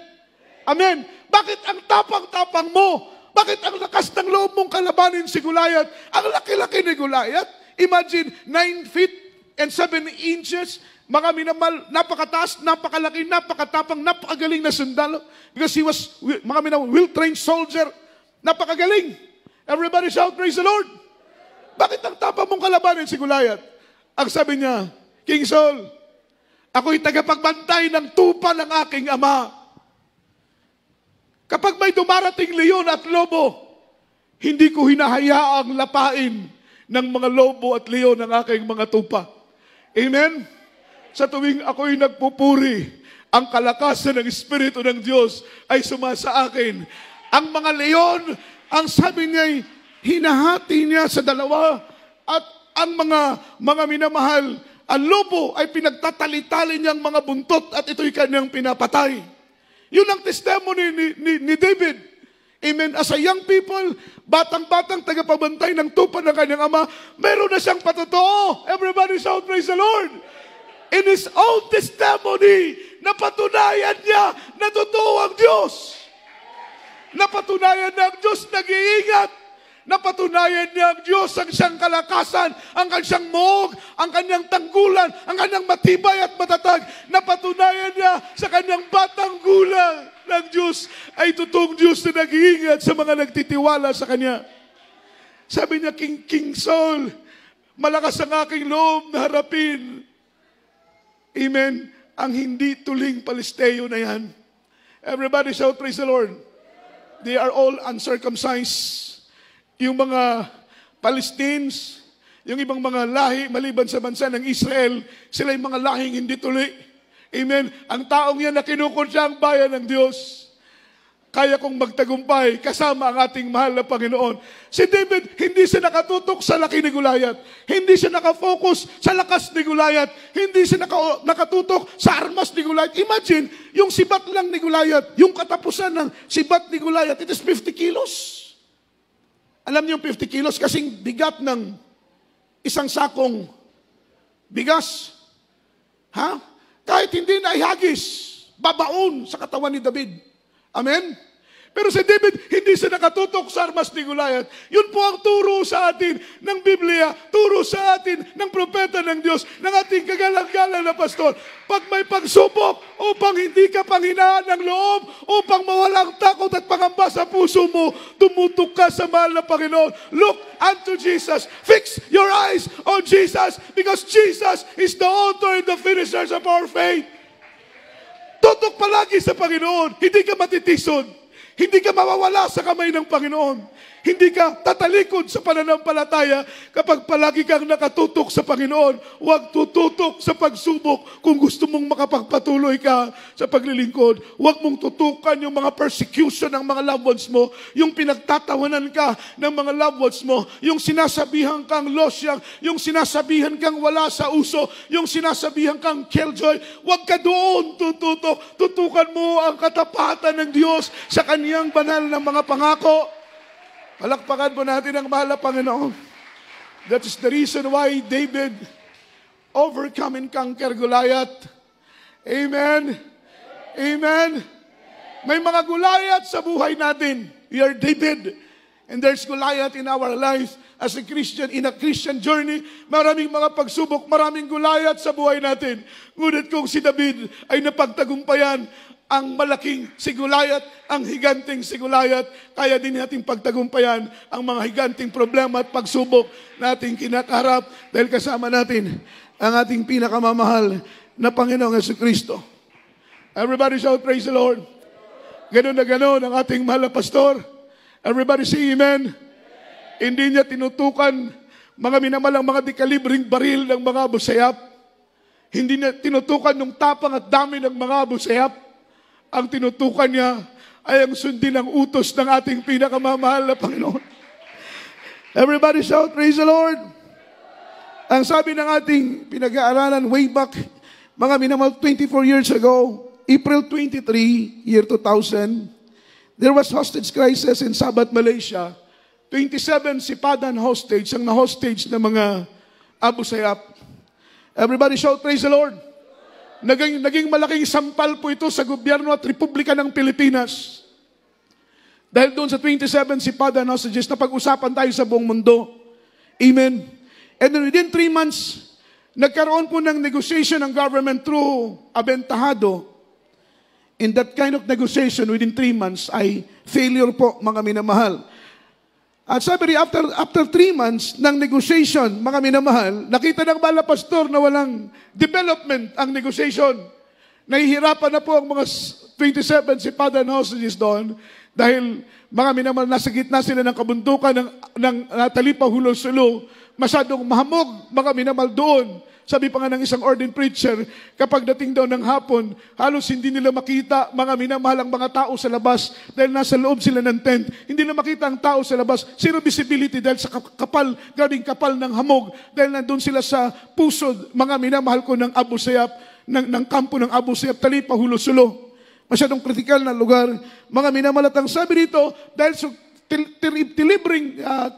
Amen. Bakit ang tapang-tapang mo? Bakit ang lakas ng loob mong kalabanin si Goliath? Ang laki-laki ni Goliath. Imagine, 9 feet and 7 inches. Mga minamahal, napakataas, napakalaki, napakatapang, napakagaling na sundalo. Because he was, mga minamahal, well-trained soldier. Napakagaling. Everybody shout, praise the Lord. Bakit ang tapang mong kalabanin si Goliath? Ang sabi niya, King Saul, ako'y tagapagbantay ng tupa ng aking ama. Kapag may dumarating leon at lobo, hindi ko hinahayaang lapain ng mga lobo at leon ng aking mga tupa. Amen? Sa tuwing ako'y nagpupuri, ang kalakasan ng Espiritu ng Diyos ay sumasa akin. Ang mga leon, ang sabi niya, hinahati niya sa dalawa, at ang mga minamahal, ang lobo ay pinagtatali-tali niyang mga buntot at ito'y kanyang pinapatay. Yun ang testimony ni David. Amen. As a young people, batang-batang tagapabantay ng tupa ng kanyang ama, meron na siyang patotoo. Everybody shout, praise the Lord. In his own testimony, napatunayan niya na totoo ang Diyos. Napatunayan na ang Diyos nag-iingat. Napatunayan niya ang Diyos ang siyang kalakasan, ang kanyang moog, ang kanyang tanggulan, ang kanyang matibay at matatag. Napatunayan niya sa kanyang batang gulang ng Diyos ay totoong Diyos na nag-iingat sa mga nagtitiwala sa Kanya. Sabi niya, King Saul, malakas ang aking loob na harapin. Amen. Ang hindi tuling Palisteo na yan. Everybody shout, praise the Lord. They are all uncircumcised. Yung mga Palestinians, yung ibang mga lahi, maliban sa bansa ng Israel, sila yung mga lahing hindi tuli. Amen. Ang taong yan na kinukonsya ang bayan ng Diyos, kaya kong magtagumpay kasama ang ating mahal na Panginoon. Si David, hindi siya nakatutok sa laki ni Goliath. Hindi siya nakafocus sa lakas ni Goliath. Hindi siya nakatutok sa armas ni Goliath. Imagine, yung sibat lang ni Goliath, yung katapusan ng sibat ni Goliath, it is 50 kilos. Alam niyo yung 50 kilos kasing bigat ng isang sakong bigas. Ha? Kahit hindi na ihagis, babaon sa katawan ni David. Amen? Pero si David, hindi siya nakatutok sa armas ni Goliath. Yun po ang turo sa atin ng Biblia, turo sa atin ng propeta ng Diyos, ng ating kagalang-galang na pastor. Pag may pagsubok, upang hindi ka panghinaan ng loob, upang mawalang takot at pangamba sa puso mo, tumutok ka sa mahal na Panginoon. Look unto Jesus. Fix your eyes on Jesus, because Jesus is the author and the finisher of our faith. Tutok palagi sa Panginoon. Hindi ka matitisod. Hindi ka mawawala sa kamay ng Panginoon. Hindi ka tatalikod sa pananampalataya kapag palagi kang nakatutok sa Panginoon. Huwag tututok sa pagsubok kung gusto mong makapagpatuloy ka sa paglilingkod. Huwag mong tutukan yung mga persecution ng mga loved ones mo, yung pinagtatawanan ka ng mga loved ones mo, yung sinasabihan kang losyang, yung sinasabihan kang wala sa uso, yung sinasabihan kang killjoy. Huwag ka doon tututok. Tutukan mo ang katapatan ng Diyos sa kaniyang banal na mga pangako. Palakpakan po natin ang mahal na Panginoon. That is the reason why David overcome and conquer Goliath. Amen. Amen. May mga Goliath sa buhay natin. We are David. And there's Goliath in our life as a Christian, in a Christian journey. Maraming mga pagsubok, maraming Goliath sa buhay natin. Ngunit kung si David ay napagtagumpayan ang malaking si Goliath, ang higanting si Goliath, kaya din natin pagtagumpayan ang mga higanting problema at pagsubok nating kinakaharap dahil kasama natin ang ating pinakamamahal na Panginoong Jesucristo. Everybody shout, praise the Lord. Ganun na ganun ang ating mahal na pastor. Everybody say amen. Hindi niya tinutukan mga minamalang mga dekalibring baril ng mga abusayap. Hindi niya tinutukan ng tapang at dami ng mga abusayap. Ang tinutukan niya ay ang sundin ang utos ng ating pinakamamahal na Panginoon. Everybody shout, praise the Lord. Ang sabi ng ating pinag-aaralan way back, mga minamahal 24 years ago, April 23, year 2000, there was hostage crisis in Sabah, Malaysia. 27 sipadan hostage ang na-hostage ng mga Abu Sayyaf. Everybody shout, praise the Lord. Naging malaking sampal po ito sa gobyerno at Republika ng Pilipinas. Dahil doon sa 27 sipadan hostages na pag-usapan tayo sa buong mundo. Amen. And then within 3 months, nagkaroon po ng negotiation ng government through Abentahado. In that kind of negotiation within 3 months ay failure po, mga minamahal. At sabi rin, after 3 months ng negotiation, mga minamahal, nakita ng bala pastor na walang development ang negotiation. Nahihirapan na po ang mga 27 sipadan hostages doon dahil mga minamahal, nasa gitna sila ng kabundukan ng Talipa Hulo-Sulo. Masyadong mahamog, mga minamahal doon. Sabi pa nga ng isang ordained preacher, kapag dating daw ng hapon, halos hindi nila makita mga minamahal ang mga tao sa labas dahil nasa loob sila ng tent. Hindi nila makita ang tao sa labas. Zero visibility dahil sa kapal, grabing kapal ng hamog dahil nandun sila sa pusod, mga minamahal ko ng Abu Sayyaf, ng kampo ng Abu Sayyaf, Talipa Hulo-Sulo. Masyadong kritikal na lugar. Mga minamahal, at ang sabi dito, dahil sa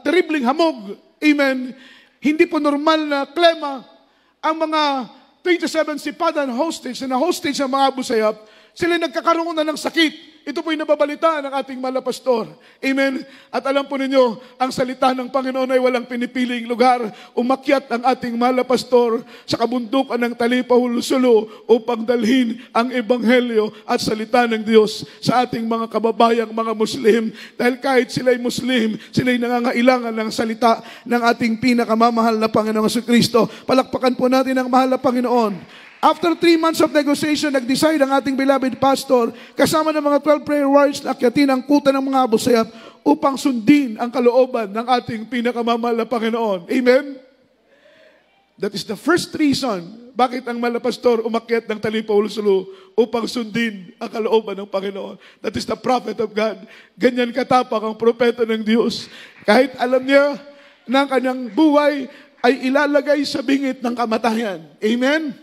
terribling hamog, amen, hindi po normal na klima, ang mga 27 sipadan hostage na hostage ng mga Abu Sayyaf, sila nagkakaroon na ng sakit. Ito po yung nababalita ng ating mahal na pastor. Amen. At alam po ninyo, ang salita ng Panginoon ay walang pinipiling lugar. Umakyat ang ating mahal na pastor sa kabundukan ng Talipa Hulo-Sulo upang dalhin ang ebanghelyo at salita ng Diyos sa ating mga kababayang mga Muslim. Dahil kahit sila'y Muslim, sila'y nangangailangan ng salita ng ating pinakamamahal na Panginoong Jesucristo. Palakpakan po natin ang mahal na Panginoon. After 3 months of negotiation, nag-decide ang ating beloved pastor, kasama ng mga 12 prayer warriors na akyatin ang kuta ng mga Abu Sayyaf upang sundin ang kalooban ng ating pinakamamahal na Panginoon. Amen? That is the first reason bakit ang mahal na pastor umakyat ng Talipa Hulo-Sulo upang sundin ang kalooban ng Panginoon. That is the prophet of God. Ganyan katapang ang propeta ng Diyos. Kahit alam niya na ang kanyang buhay ay ilalagay sa bingit ng kamatayan. Amen?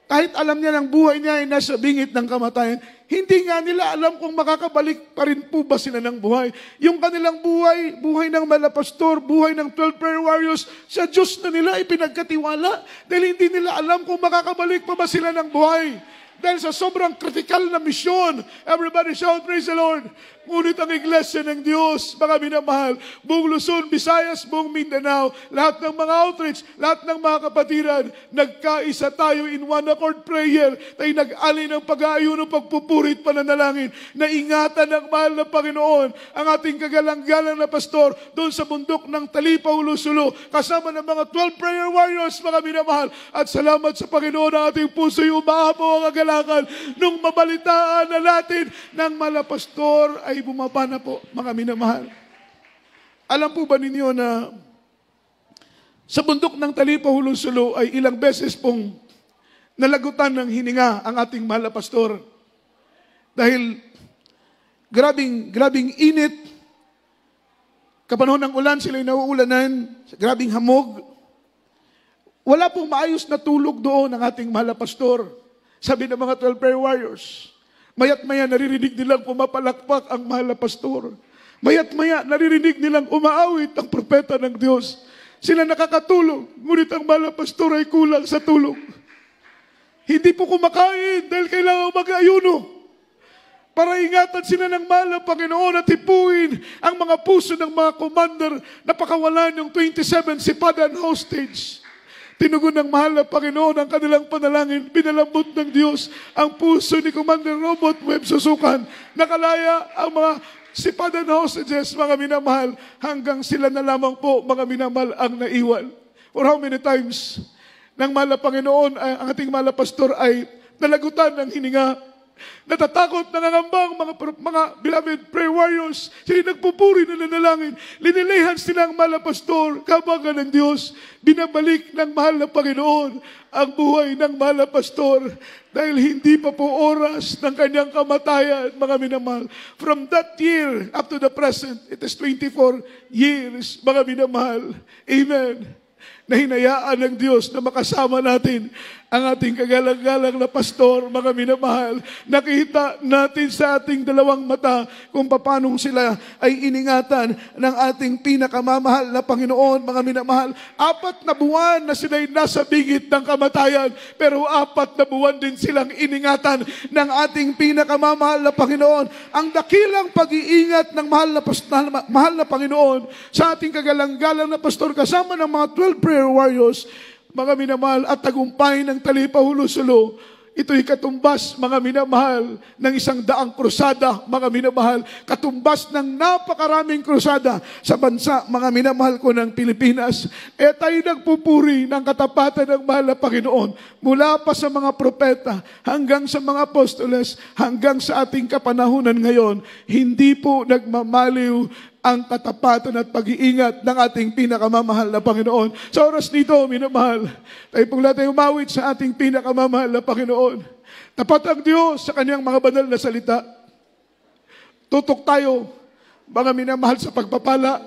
Kahit alam niya ng buhay niya ay nasa bingit ng kamatayan, hindi nga nila alam kung makakabalik pa rin po ba sila ng buhay. Yung kanilang buhay, buhay ng malapastor, buhay ng 12 prayer warriors, sa Diyos na nila ipinagkatiwala dahil hindi nila alam kung makakabalik pa ba sila ng buhay. Dahil sa sobrang kritikal na misyon, everybody shout, praise the Lord. Ngunit ang iglesia ng Diyos, mga minamahal, buong Luzon, Visayas, buong Mindanao, lahat ng mga outreach, lahat ng mga kapatiran, nagkaisa tayo in one accord prayer, tayo nag-alay ng pag-aayuno, pagpupurit, pananalangin, na ingatan ng mahal na Panginoon, ang ating kagalang-galang na pastor, doon sa bundok ng Talipa Hulo-Sulo, kasama ng mga 12 prayer warriors, mga minamahal, at salamat sa Panginoon na ating puso'y umaapaw ang kagalakan, nung mabalitaan na natin ng mahal na pastor ay bumaba na po, mga minamahal. Alam po ba ninyo na sa bundok ng Talipa, Hulo-Sulo ay ilang beses pong nalagutan ng hininga ang ating mahal na pastor. Dahil grabing init, kapanahon ng ulan, sila'y nauulanan, grabing hamog. Wala pong maayos na tulog doon ang ating mahal na pastor. Sabi ng mga 12 prayer warriors, mayat maya naririnig nilang pumapalakpak ang mahal na pastor. Mayat maya naririnig nilang umaawit ang propeta ng Diyos. Sila nakakatulog, ngunit ang mahal na pastor ay kulang sa tulog. Hindi po kumakain dahil kailangan mag-ayuno. Para ingatan sila ng mahal na Panginoon at hipuin ang mga puso ng mga commander na pakawalan yung 27 sipadan hostage. Tinugon ng mahal na Panginoon ang kanilang panalangin. Pinalambot ng Diyos ang puso ni Commander Robert Webb Susukan. Nakalaya ang mga sipadan hostages, mga minamahal, hanggang sila na lamang po, mga minamahal, ang naiwan. For how many times ng mahal na Panginoon, ang ating mahal na pastor ay nalagutan ng hininga. Natatakot, nangangambang mga beloved prayer warriors. Sila nagpupuri na nanalangin. Linilayhan silang mahal na pastor, kabagan ng Diyos. Binabalik ng mahal na Panginoon ang buhay ng mahal na pastor. Dahil hindi pa po oras ng kanyang kamatayan, mga minamahal. From that year up to the present, it is 24 years, mga minamahal. Amen. Na hinayaan ng Diyos na makasama natin ang ating kagalang-galang na pastor, mga minamahal. Nakita natin sa ating dalawang mata kung paano sila ay iningatan ng ating pinakamamahal na Panginoon, mga minamahal. 4 na buwan na sila'y nasa bingit ng kamatayan, pero 4 na buwan din silang iningatan ng ating pinakamamahal na Panginoon. Ang dakilang pag-iingat ng mahal na Panginoon sa ating kagalang-galang na pastor kasama ng mga 12 prayer warriors, mga minamahal, at tagumpay ng Talipa, Hulo-Sulo. Ito'y katumbas, mga minamahal, ng 100 krusada, mga minamahal. Katumbas ng napakaraming krusada sa bansa, mga minamahal ko, ng Pilipinas. Tayo nagpupuri ng katapatan ng mahal na Panginoon. Mula pa sa mga propeta, hanggang sa mga apostoles, hanggang sa ating kapanahunan ngayon, hindi po nagmamaliw ang katapatan at pag-iingat ng ating pinakamamahal na Panginoon. Sa oras nito, minamahal, tayo pong lahat ay umawit sa ating pinakamamahal na Panginoon. Tapat ang Diyos sa kanyang mga banal na salita. Tutok tayo, mga minamahal, sa pagpapala.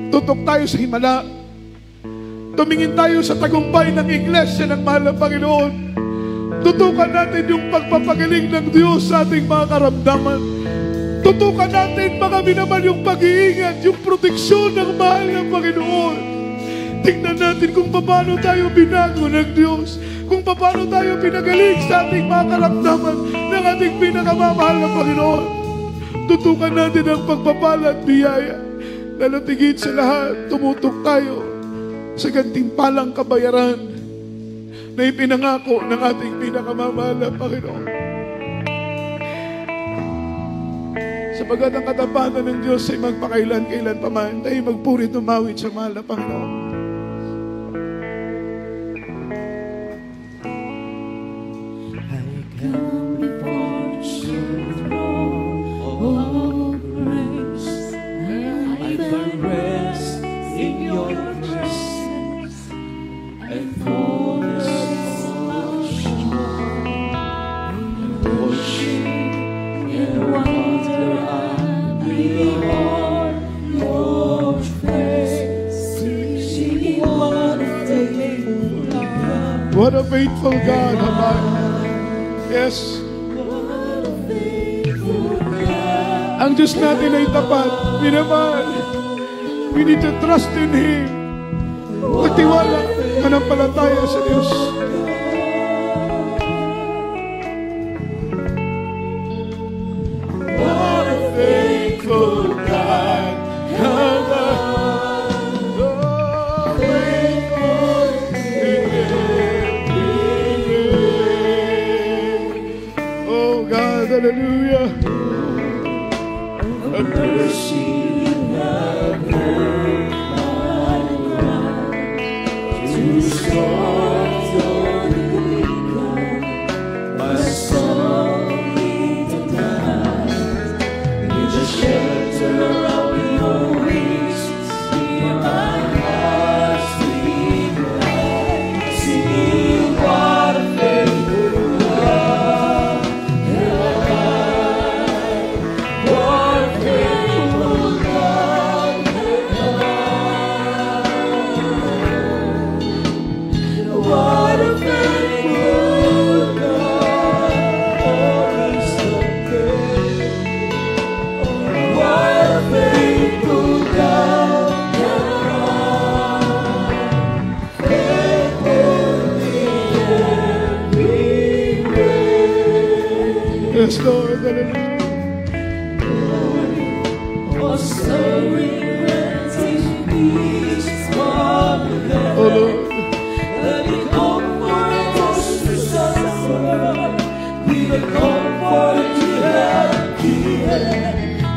Tutok tayo sa himala. Tumingin tayo sa tagumpay ng iglesia ng mahal na Panginoon. Tutukan natin yung pagpapagaling ng Diyos sa ating mga karamdaman. Tutukan natin, mga minamahal, yung pag-iingat, yung proteksyon ng mahal ng Panginoon. Tingnan natin kung paano tayo binago ng Diyos, kung paano tayo pinagaling sa ating mga karamdaman ng ating pinakamamahal na Panginoon. Tutukan natin ang pagpapala at biyaya. Lalo tigit sa lahat, tumutok tayo sa gantimpalang kabayaran na ipinangako ng ating pinakamamahal na Panginoon. Sapagat ang katapatan ng Diyos ay magpakailan-kailan pa man, tayo magpuri tumawid sa mahal na Panginoon. I come before your throne of grace. I find rest in your presence and fullness of joy. And worship and wonder I behold your face. Singing what a faithful God. What a faithful God, Habay. Yes. What a faithful God. Ang Diyos natin ay tapat, minamahal. We need to trust in Him. Magtiwala, manampalataya sa Diyos. What a faithful God. Oh God, hallelujah. A mercy you have heard my cry. To restore your kingdom, my soul in the night. In the shelter of your Yes, Lord. Hallelujah. Oh, Lord.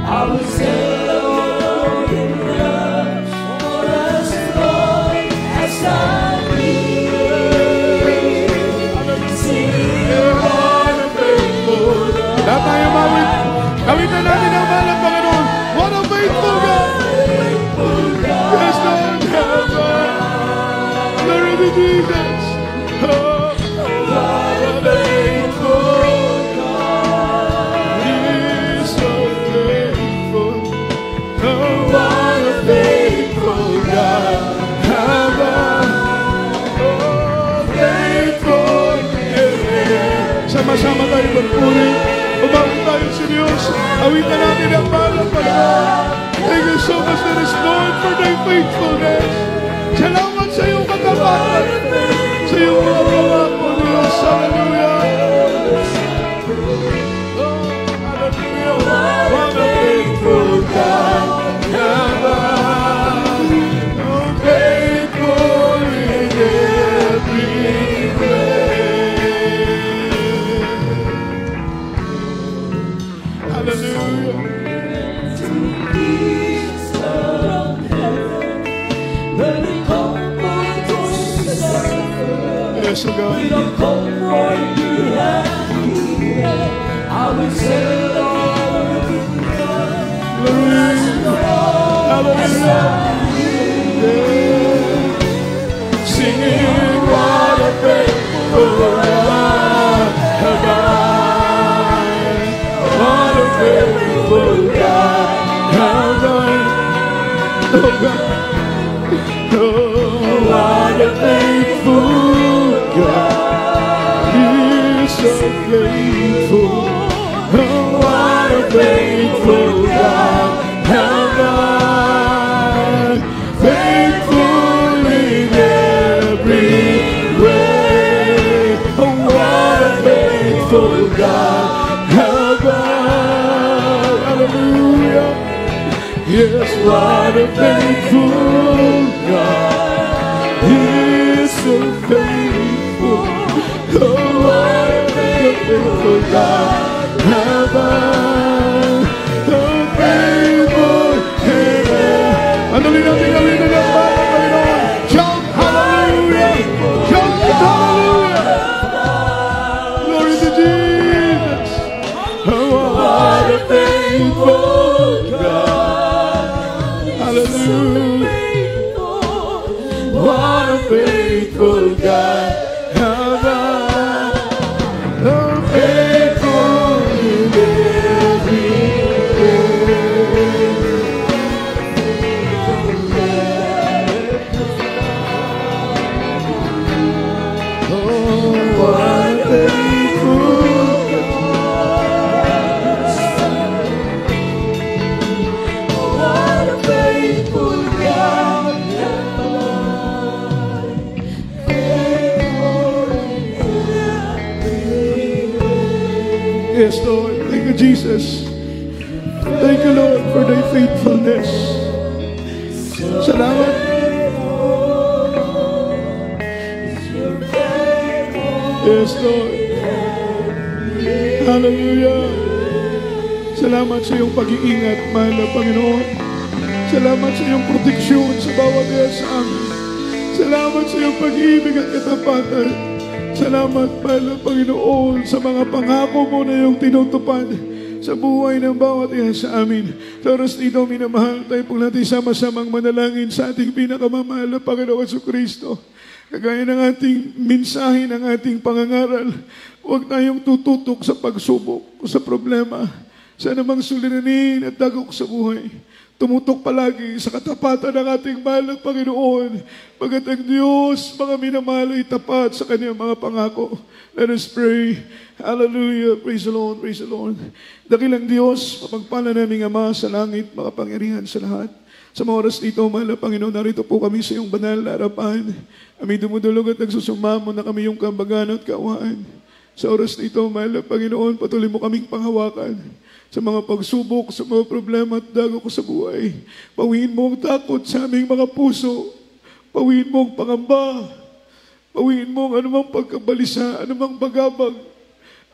I will celebrate in love for as long as I live. Sing what a faithful God. Lahat tayo mawit. Kawitan natin ang mahal ng Panginoon. What a faithful God. Yes, Lord. Glory to Jesus. Oh, What a faithful God. He is so faithful. Oh, What a faithful God. faithful. Sama-sama tayo magpuri. Umawit tayo sa Diyos. Awitan natin ang mahal ng Panginoon. Thank you so much, Lord, for thy faithfulness. Salamat sa iyong katapat. Sa iyong mga pangako, Diyos. Hallelujah. Oh, hallelujah. What a faithful God. Oh, faithful in every way. Hallelujah. Yes, oh God. I will celebrate in love. Hallelujah. Yeah. Singing what a faithful God have I. What a faithful God have I. Oh God. Oh, what a faithful God. He is so faithful. Oh, what a faithful God have I. Faithful in every way. Oh, what a faithful God have I. Hallelujah. Yes, what a faithful God. He is so faithful. Oh, what a faithful God have I. Oh, faithful. Andalin natin gawin na ng Panginoon. Shout hallelujah. Shout hallelujah. Glory to Jesus. Oh, what a faithful God. Hallelujah. What a faithful God have I. Oh, faithful in every way. Oh, what a faithful God. What a faithful God. Yes, Lord. Thank you, Jesus. Thank you, Lord, for thy faithfulness. Salamat. Yes, Lord. Hallelujah. Salamat sa iyong pag-iingat, mahal na Panginoon. Salamat sa iyong proteksyon sa bawat isa sa amin. Salamat sa iyong pag-ibig at katapatan. Salamat, mahal na Panginoon, sa mga pangako mo na iyong tinutupad sa buhay ng bawat isa sa amin. Sa oras dito, minamahal, tayo pong natin sama-samang manalangin sa ating pinakamamahal na Panginoon Jesucristo. Kagaya ng ating mensahe, ng ating pangangaral, huwag tayong tututok sa pagsubok o sa problema. Sa anumang suliranin at dagok sa buhay. Tumutok palagi sa katapatan ng ating mahal na Panginoon. Pagkat ang Diyos, mga minamahal, ay tapat sa kanyang mga pangako. Let us pray. Hallelujah. Praise the Lord. Praise the Lord. Dakilang Diyos, mapagpala naming Ama sa langit, makapangyarihan sa lahat. Sa mga oras dito, mahal na Panginoon, narito po kami sa iyong banal na harapan. Kami dumudulog at nagsusumamo na kami yung kambagan at kaawaan. Sa oras na ito, mahal na Panginoon, patuloy mo kaming panghawakan sa mga pagsubok, sa mga problema at dagok sa buhay. Pawiin mo ang takot sa aming mga puso. Pawiin mo ang pangamba. Pawiin mo ang anumang pagkabalisa, anumang bagabag,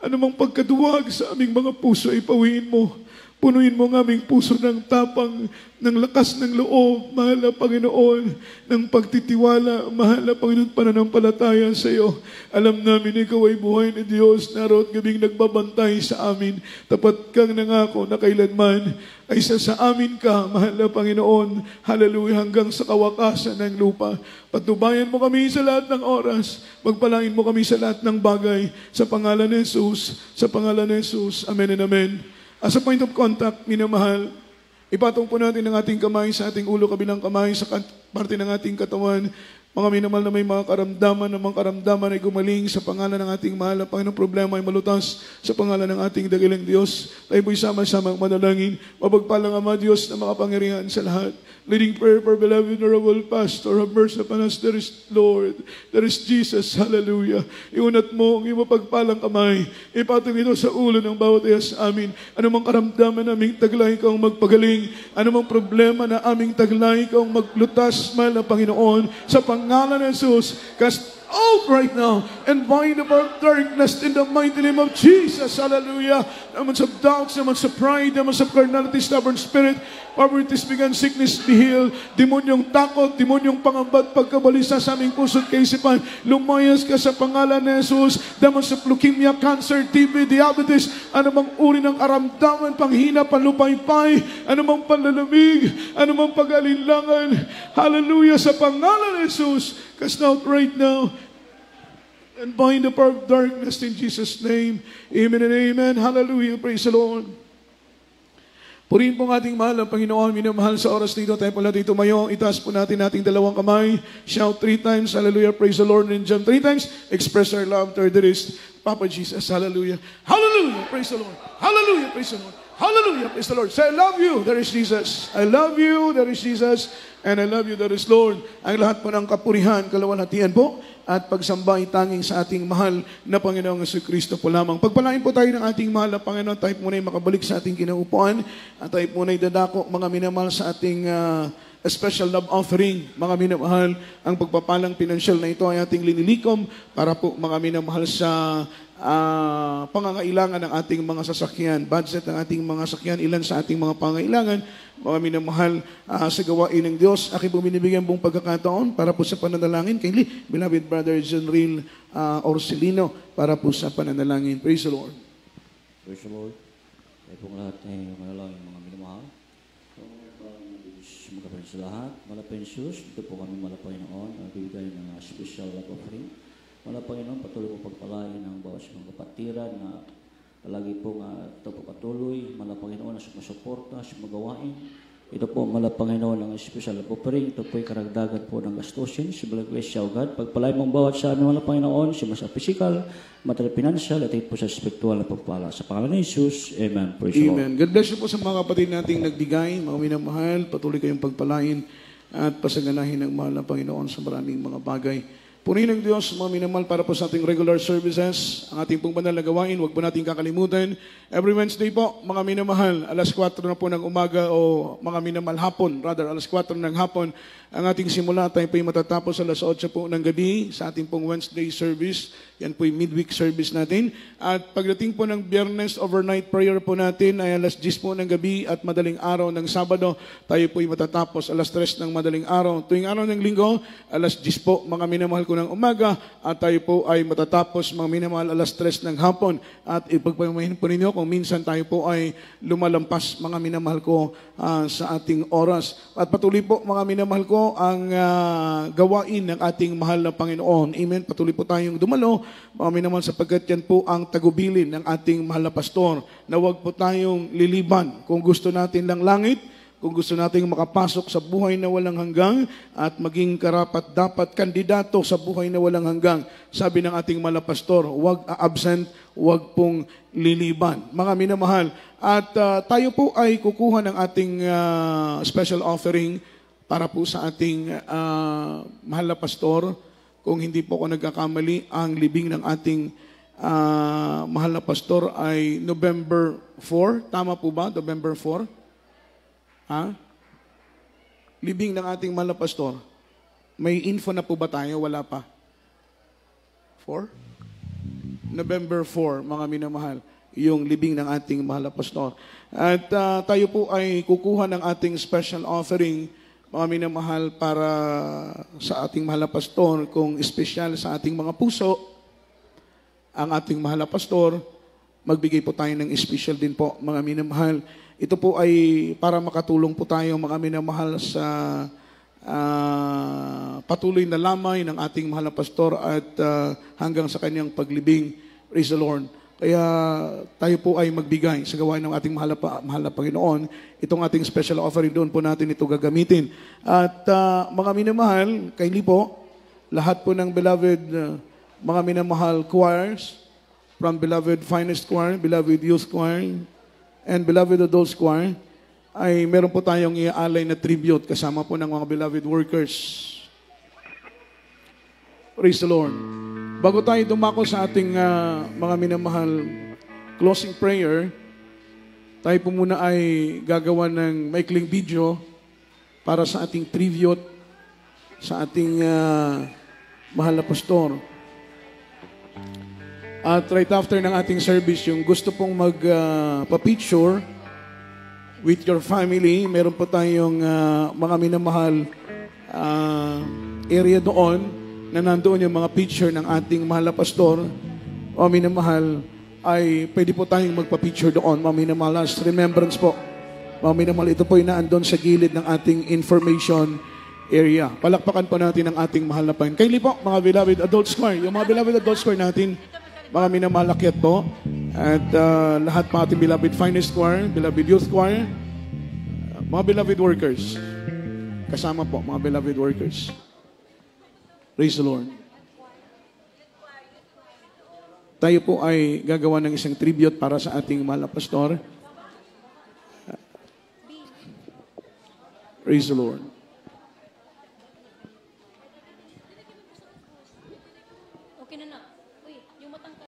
anumang pagkaduwag sa aming mga puso ay pawiin mo. Punuin mo ang aming puso ng tapang, ng lakas ng loob, mahal na Panginoon, ng pagtitiwala, mahal na Panginoon, pananampalataya sa iyo. Alam namin ikaw ay buhay na Diyos, naroon gabing nagbabantay sa amin. Tapat kang nangako na kailanman ay sa amin ka, mahal na Panginoon. Hallelujah, hanggang sa kawakasan ng lupa. Patubayan mo kami sa lahat ng oras. Magpalain mo kami sa lahat ng bagay. Sa pangalan ni Jesus, sa pangalan ni Jesus. Amen and amen. As a point of contact, minamahal, ipatong po natin ang ating kamay sa ating ulo, kabilang kamay sa parte ng ating katawan. Mga minamahal na may mga karamdaman, na mga karamdaman ay gumaling sa pangalan ng ating mahal na Panginoong, problema ay malutas sa pangalan ng ating dakilang Diyos. Tayo po'y sama-sama manalangin. Mapagpalang Ama Diyos na makapangyarihan sa lahat. Leading prayer for beloved honorable pastor, have mercy upon us. There is Lord, there is Jesus, hallelujah. Iunat mo ang iyong mapagpalang kamay. Ipatong ito sa ulo ng bawat iya sa amin. Anumang karamdaman naming taglay, ikaw ang magpagaling. Anumang problema na aming taglay, ikaw ang maglutas, mahal na Panginoon. Sa pangalan ng Jesus, cast out right now and bind up our darkness in the mighty name of Jesus, hallelujah. Naman sa doubts, naman sa pride, naman sa carnality, stubborn spirit, poverty, began, sickness, be healed. Demonyong takot, demonyong pangamba at pagkabalisa sa aming puso at kaisipan, lumayas ka sa pangalan ni Jesus. Naman sa leukemia, cancer, TB, diabetes, anumang uri ng karamdaman, panghina, panlupaypay, anumang panlalamig, anumang pag-alinlangan, hallelujah, sa pangalan ni Jesus. Cast out right now and bind the power of darkness in Jesus' name. Amen and amen. Hallelujah. Praise the Lord. Purihin po ang ating mahal ang Panginoon. Minamahal sa oras nito. Tayo po natin tumayo. Itaas po natin ating dalawang kamay. Shout 3 times. Hallelujah. Praise the Lord. And jump 3 times. Express our love to our dearest Papa Jesus. Hallelujah. Hallelujah. Praise the Lord. Hallelujah. Praise the Lord. Hallelujah. Praise the Lord. Say, I love you. There is Jesus. I love you. There is Jesus. And I love you. There is Lord. Ang lahat po ng kapurihan, kalawalhatian po, at pagsamba ay tanging sa ating mahal na Panginoong Jesucristo po lamang. Pagpalain po tayo ng ating mahal na Panginoon. Tayo po na makabalik sa ating kinaupuan. At tayo po na dadako, mga minamahal, sa ating special love offering. Mga minamahal, ang pagpapalang pinansyal na ito ay ating linilikom para po, mga minamahal, sa pangangailangan ng ating mga sasakyan, budget ng ating mga sasakyan, ilan sa ating mga pangangailangan, mga minamahal, sa gawain ng Diyos. Aking po binibigyan buong pagkakataon para po sa pananalangin kay beloved brother General Orsilino para po sa pananalangin. Praise the Lord. Praise the Lord. Tayo pong lahat ay manalangin, mga minamahal. Magkapalit sa lahat, malapay Jesus, ito po kami malapay noon, nagbibigay ng special love offering. Wala Panginoon, patuloy mo pagpalain ng bawat mga kapatiran na lagi pong ito po patuloy. Wala Panginoon na sumasuporta, sumagawain. Ito po, wala Panginoon ang special offering. Ito po ay karagdagan po ng gastusin. Si Balag Grace, O God, pagpalain mong bawat sa amin, wala Panginoon, si sa physical, material, financial, at ito po sa spiritual na pagpala. Sa pangalan ni Jesus, Amen. Praise the Lord. Amen. God bless you po sa mga kapatid nating nagbigay, mga minamahal. Patuloy kayong pagpalain at pasaganahin ng mahal na Panginoon sa maraming mga bagay. Purihin ng Diyos, mga minamahal, para po sa ating regular services, ang ating pong banal na gawain, huwag po natin kakalimutan. Every Wednesday po, mga minamahal, alas 4 na po ng umaga o mga minamahal hapon, rather, alas 4 ng hapon, ang ating simula. Tayo po ay matatapos alas 8 po ng gabi sa ating pong Wednesday service. Yan po yung midweek service natin. At pagdating po ng Biyernes, overnight prayer po natin ay alas 10 po ng gabi at madaling araw ng Sabado. Tayo po ay matatapos alas 3 ng madaling araw. Tuwing araw ng Linggo, alas 10 po, mga minamahal ko ng umaga. At tayo po ay matatapos, mga minamahal, alas 3 ng hapon. At ipagpamahin po ninyo kung minsan tayo po ay lumalampas, mga minamahal ko, sa ating oras. At patuloy po, mga minamahal ko, ang gawain ng ating mahal na Panginoon. Amen. Patuloy po tayong dumalo, mga minamahal, sapagkat yan po ang tagubilin ng ating mahal na pastor, na huwag po tayong liliban. Kung gusto natin lang langit, kung gusto nating makapasok sa buhay na walang hanggang at maging karapat dapat kandidato sa buhay na walang hanggang, sabi ng ating mahal na pastor, huwag absent, huwag pong liliban. Mga minamahal, at tayo po ay kukuha ng ating special offering para po sa ating mahal na pastor. Kung hindi po ako nagkakamali, ang libing ng ating mahal na pastor, ay November 4. Tama po ba? November 4? Ha? Libing ng ating mahal na pastor. May info na po ba tayo? Wala pa. 4? November 4, mga minamahal, yung libing ng ating mahal na pastor. At tayo po ay kukuha ng ating special offering, mga minamahal, para sa ating mahal na pastor, kung espesyal sa ating mga puso, ang ating mahal na pastor, magbigay po tayo ng special din po, mga minamahal. Ito po ay para makatulong po tayo, mga minamahal, sa patuloy na lamay ng ating mahal na pastor at hanggang sa kanyang paglibing. Praise the Lord. Kaya tayo po ay magbigay sa gawain ng ating mahal na Panginoon. Itong ating special offering, doon po natin ito gagamitin. At mga minamahal, kaili po, lahat po ng beloved, mga minamahal choirs, from beloved finest choir, beloved youth choir, and beloved adults choir, ay meron po tayong iaalay na tribute kasama po ng mga beloved workers. Praise the Lord. Bago tayo dumako sa ating mga minamahal closing prayer, tayo po muna ay gagawa ng maikling video para sa ating tribute sa ating mahal na pastor. At right after ng ating service, yung gusto pong magpa-picture with your family, meron po tayong mga minamahal area doon na nandoon yung mga picture ng ating mahal na pastor. O minamahal, ay pwede po tayong magpa-picture doon. Mga minamahal, as remembrance po. Mga minamahal, ito po yung naandun sa gilid ng ating information area. Palakpakan po natin ang ating mahal na Panginoon. Kaili po, mga beloved adults choir. Yung mga beloved adults choir natin, mga minamahal, akyat po. At lahat pa ating beloved finest choir, beloved youth choir, mga beloved workers. Kasama po, mga beloved workers. Praise the Lord. Tayo po ay gagawa ng isang tribute para sa ating mahal na pastor. Praise the Lord.